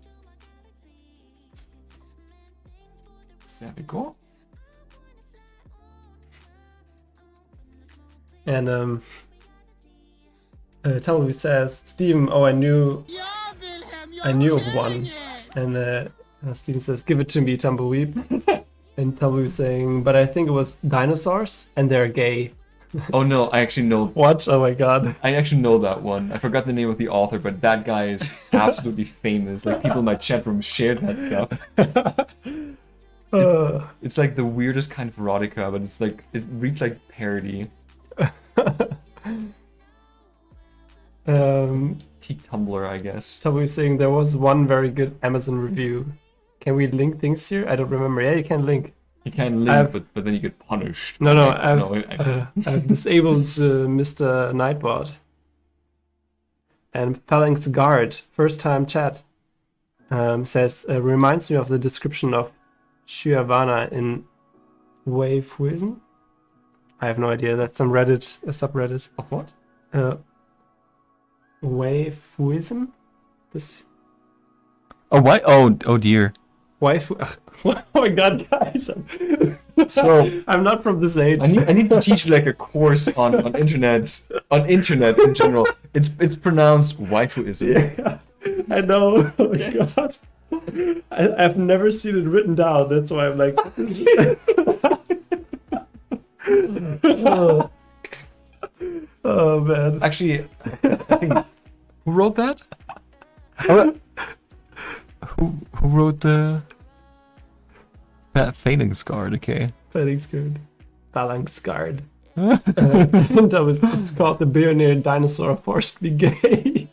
There we go. And Tumbleweed says, Steven, I knew of one. And Steven says, give it to me, Tumbleweed. And Tumbleweed saying, but I think it was dinosaurs and they're gay. Oh no, I actually know. What? Oh my god. I actually know that one. I forgot the name of the author, but that guy is absolutely famous. Like, people in my chat room shared that stuff. It's like the weirdest kind of erotica, but it's like, it reads like parody. Peak Tumblr, I guess. Tumbleweed saying there was one very good Amazon review. Can we link things here? I don't remember. Yeah, you can link. You can link, but then you get punished. No, Like, I've disabled Mr. Nightbot. And Phalanx Guard, first time chat, says, reminds me of the description of Shuavana in Waifuism. I have no idea. That's some Reddit, a subreddit. Of what? Waifuism? This. Oh, why? Oh dear. Waifu. Oh my god, guys! So I'm not from this age. I need to teach you like a course on internet in general. It's pronounced waifuism. Yeah, I know. Oh my god. I've never seen it written down. That's why I'm like. Oh man. Actually, I think who wrote that? Who wrote the Phalanx Guard? Okay. Phalanx Guard. Phalanx Guard. It's called the Billionaire Dinosaur Forced Me Gay.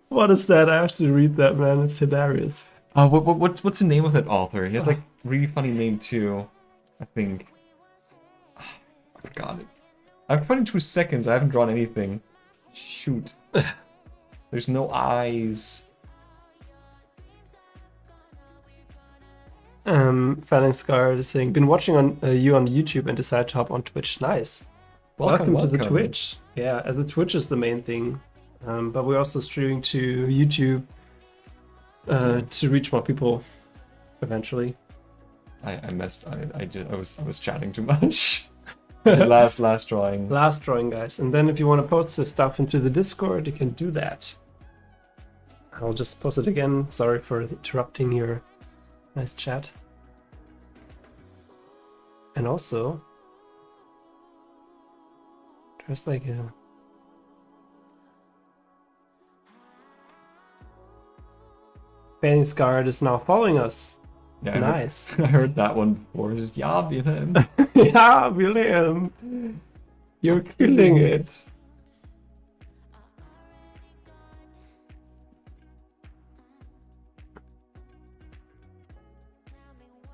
What is that? I have to read that, man. It's hilarious. What's the name of that author? He has like really funny name too. I think. I forgot it. I have 22 seconds. I haven't drawn anything. Shoot. There's no eyes. Phalanx Guard is saying, been watching you on YouTube and decided to hop on Twitch. Nice. Welcome to the Twitch. Yeah, the Twitch is the main thing, but we're also streaming to YouTube to reach more people eventually. I messed. I was chatting too much. last drawing. Last drawing, guys. And then if you want to post the stuff into the Discord, you can do that. I'll just post it again. Sorry for interrupting your nice chat. And also, there's like a... Fanny Scarred is now following us. Yeah, Nice. I heard that one before. Just yeah, Wilhelm. Yeah, William. You're killing it.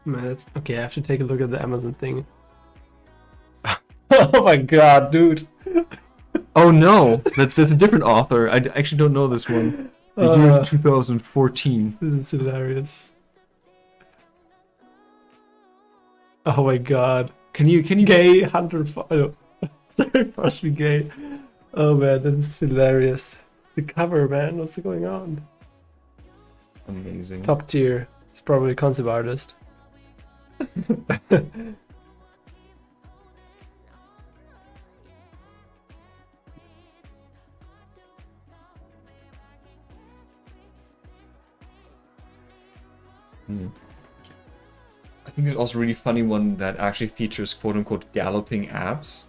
Man, it's... Okay, I have to take a look at the Amazon thing. Oh my god, dude. Oh no, that's a different author. I actually don't know this one. The year 2014. This is hilarious. Oh my god. Can you Gay Hunter... Oh, sorry, must be gay. Oh man, this is hilarious. The cover, man, what's going on? Amazing. Top tier. It's probably a concept artist. I think there's also a really funny one that actually features quote-unquote galloping abs,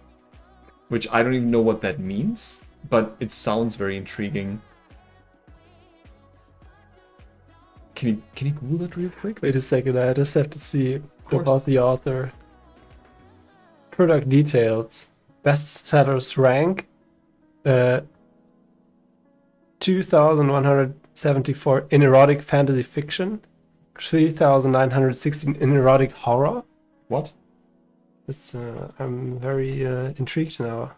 which I don't even know what that means, but it sounds very intriguing. Can you Google that real quick? Wait a second, I just have to see course. about the author. Product details. Bestsellers rank. 2,174 in erotic fantasy fiction. 3,916 in erotic horror. What? It's, I'm very intrigued now.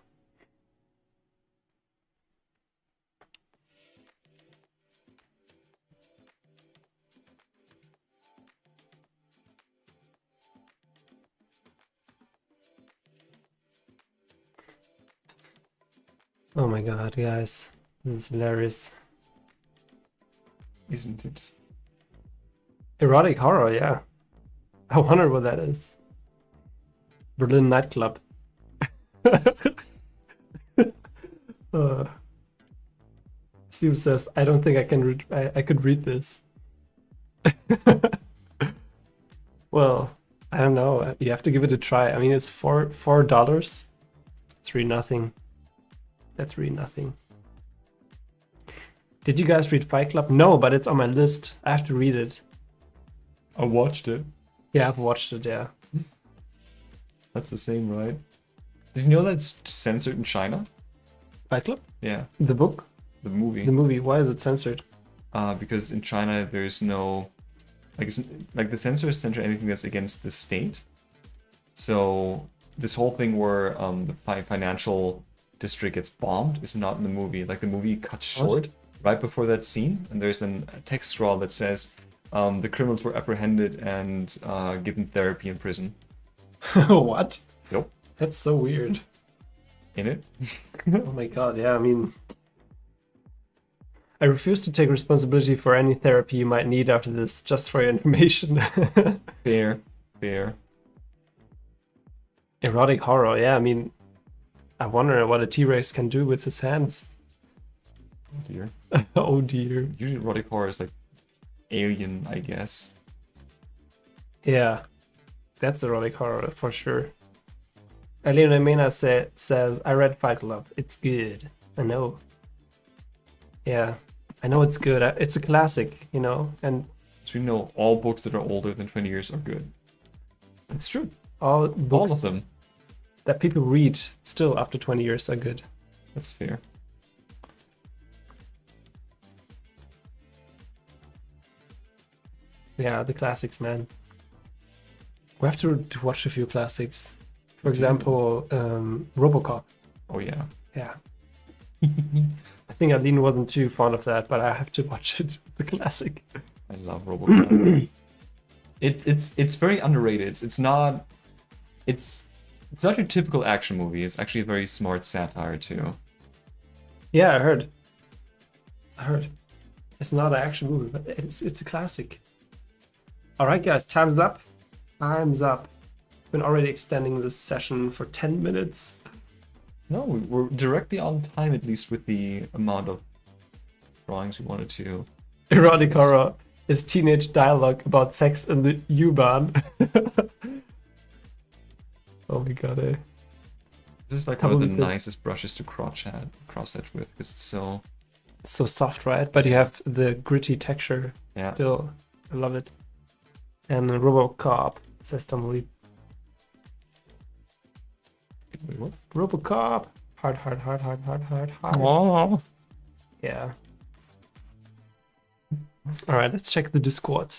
Oh my god, guys. This is hilarious. Isn't it? Erotic horror, yeah. I wonder what that is. Berlin nightclub. Steve says, I don't think I can read. I could read this. Well, I don't know. You have to give it a try. I mean, it's $4. It's really nothing. That's really nothing. Did you guys read Fight Club? No, but it's on my list. I have to read it. I watched it. Yeah, I've watched it, yeah. That's the same, right? Did you know that it's censored in China? Fight Club? Yeah, The book? the movie. The movie. Why is it censored? Because in China there's no like the censors censor anything that's against the state. So this whole thing where the financial district gets bombed is not in the movie. Like the movie cuts short right before that scene, and there's then a text scroll that says the criminals were apprehended and given therapy in prison. What? Yep. That's so weird. In it. Oh my god, yeah, I mean... I refuse to take responsibility for any therapy you might need after this, just for your information. Fair. Erotic horror, yeah, I mean... I wonder what a T-Rex can do with his hands. Oh dear. Oh dear. Usually erotic horror is like Alien, I guess. Yeah, that's erotic horror for sure. Elena Mena says, I read Fight Club. It's good. I know. Yeah, I know it's good. It's a classic, you know, and So we know all books that are older than 20 years are good. It's true. all All books of them. that people read still after 20 years are good. That's fair. Yeah, the classics, man. We have to watch a few classics. For example, RoboCop. Oh yeah. Yeah. I think Aline wasn't too fond of that, but I have to watch it. It's a classic. I love RoboCop. It's very underrated. It's not. It's It's not your typical action movie. It's actually a very smart satire too. Yeah, I heard. It's not an action movie, but it's a classic. All right, guys, time's up. Time's up. Been already extending this session for 10 minutes. No, we're directly on time, at least with the amount of drawings we wanted to. Erotic horror is teenage dialogue about sex in the U-Bahn. Oh my god, eh? This is like How one of is the this? nicest brushes to cross hatch with, because it's so. So soft, right? But you have the gritty texture. Yeah. Still, I love it. And RoboCop, says Tumbleweed. Wait, what? RoboCop. Hard. Oh. Yeah. All right, let's check the Discord.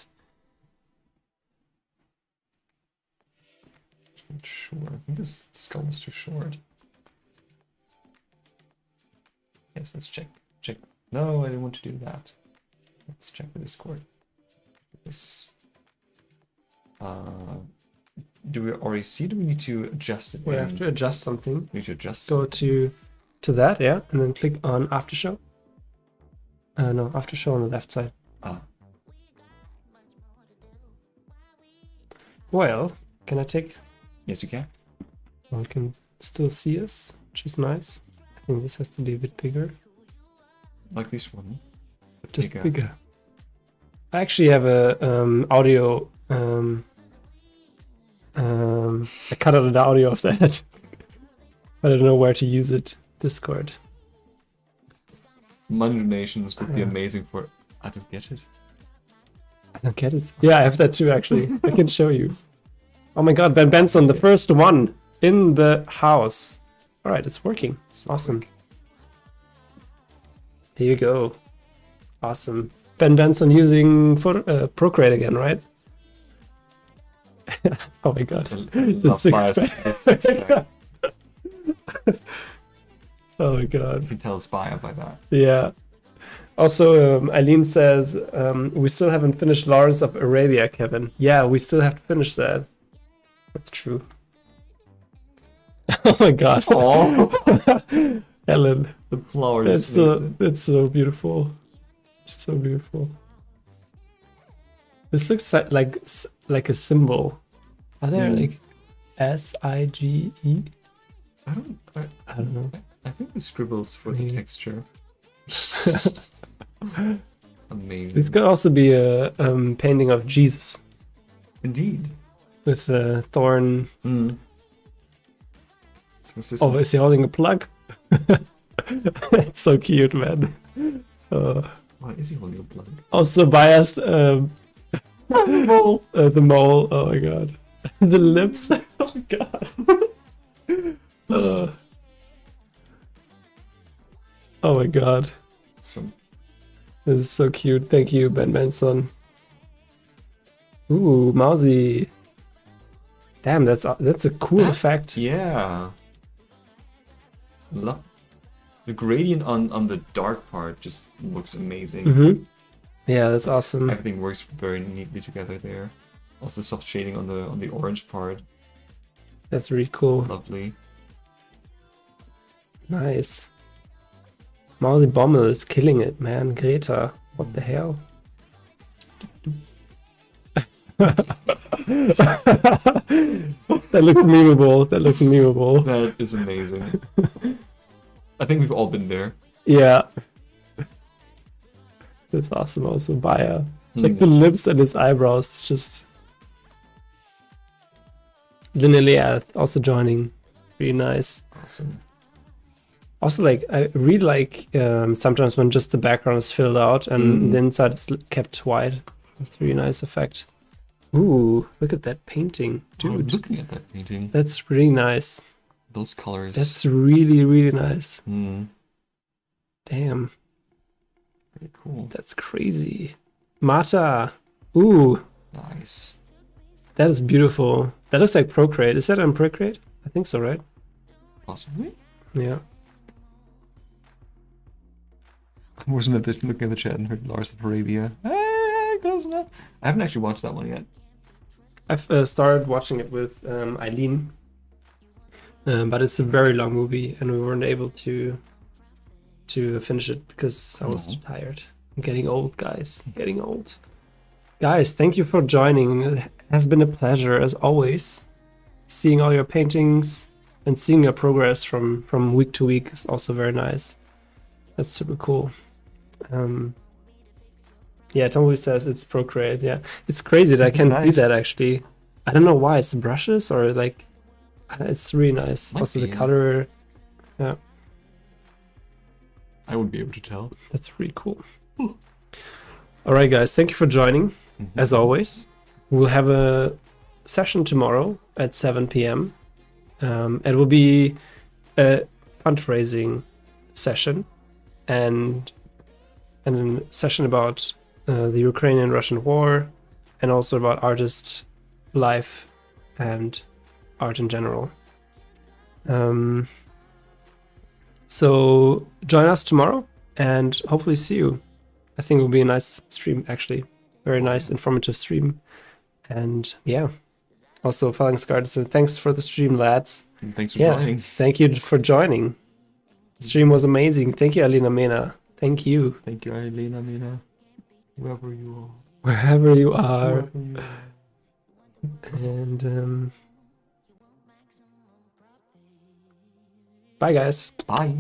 Not sure. I think this skull is too short. Yes, let's check. No, I didn't want to do that. Let's check the Discord. This. Do we already see? Do we need to adjust it? We have to adjust something. We need to adjust. Go to that, yeah, and then click on After Show. No, After Show on the left side. Ah. Well, can I take? Yes, you can. Well, you can still see us, which is nice. I think this has to be a bit bigger. Like this one. But Just bigger. I actually have a audio. I cut out the audio of that. I don't know where to use it. Discord. Money donations would be amazing for. I don't get it. I don't get it. Yeah, I have that too. Actually, I can show you. Oh my God, Ben Benson, the first one in the house. All right, it's working. So Awesome. quick. Here you go. Awesome. Ben Benson using Procreate again, right? Oh my God. Love The six bias. pack. Oh my God. You can tell it's bio by that. Yeah. Also, Eileen says, we still haven't finished Lawrence of Arabia, Kevin. Yeah, we still have to finish that. That's true. Oh my God. Oh, Ellen. the flower That's just makes it. that's so beautiful. So beautiful. This looks like a symbol. Are there like S-I-G-E? I don't know. I think the scribbles for the Maybe. texture. Amazing. This could also be a painting of Jesus Indeed. with a thorn. Mm. So is this Oh, is he holding a plug? It's so cute, man. why is he holding a plug? Also biased. Mole. The mole. Oh my God. The lips. Oh my God. Oh my God. Some This is so cute. Thank you, Ben Benson. Ooh, Mousy. Damn, that's a cool effect. yeah. The gradient on the dark part just looks amazing. Mm-hmm. Yeah, that's awesome. Everything works very neatly together there. Also soft shading on the orange part. That's really cool. Lovely. Nice. Mousy Bommel is killing it, man. Greta, what the hell? That looks memeable. That looks memeable. That is amazing. I think we've all been there. Yeah. That's awesome. Also, Baya. Like the lips and his eyebrows. It's just. Linnea also joining. Really nice. Awesome. Also, like, I really like sometimes when just the background is filled out and the inside is kept white. That's a really nice effect. Ooh, look at that painting. I'm Dude, looking at that painting. that's really nice. Those colors. That's really, really nice. Mm, Damn, very cool. that's crazy. Mata. Ooh, Nice. that is beautiful. That looks like Procreate. Is that on Procreate? I think so, right? Possibly. Yeah. I wasn't looking at the chat and heard Lars of Arabia. Close enough. I haven't actually watched that one yet. I've started watching it with Eileen. But it's a very long movie, and we weren't able to finish it because I was too tired. I'm getting old, guys. Getting old. Guys, thank you for joining. It has been a pleasure as always. Seeing all your paintings and seeing your progress from week to week is also very nice. That's super cool. Yeah, Tomoe says it's Procreate. Yeah, it's crazy that I can Nice. see that actually. I don't know why it's the brushes or like it's really nice. Might Also be, the yeah. color. Yeah, I wouldn't be able to tell. that's really cool. All right, guys, thank you for joining. As always, we'll have a session tomorrow at 7 p.m. It will be a fundraising session and a session about the Ukrainian-Russian war and also about artist life and art in general. So join us tomorrow and hopefully see you. I think it will be a nice stream, actually. Very nice, informative stream. And yeah, also Phalanx Garrison, thanks for the stream, lads. And thanks for Yeah, joining. thank you for joining. The stream was amazing. Thank you, Alina Mena. Thank you. Thank you, Elena, Mina. Whoever you are. Wherever you are. Whoever you are. And bye, guys. Bye.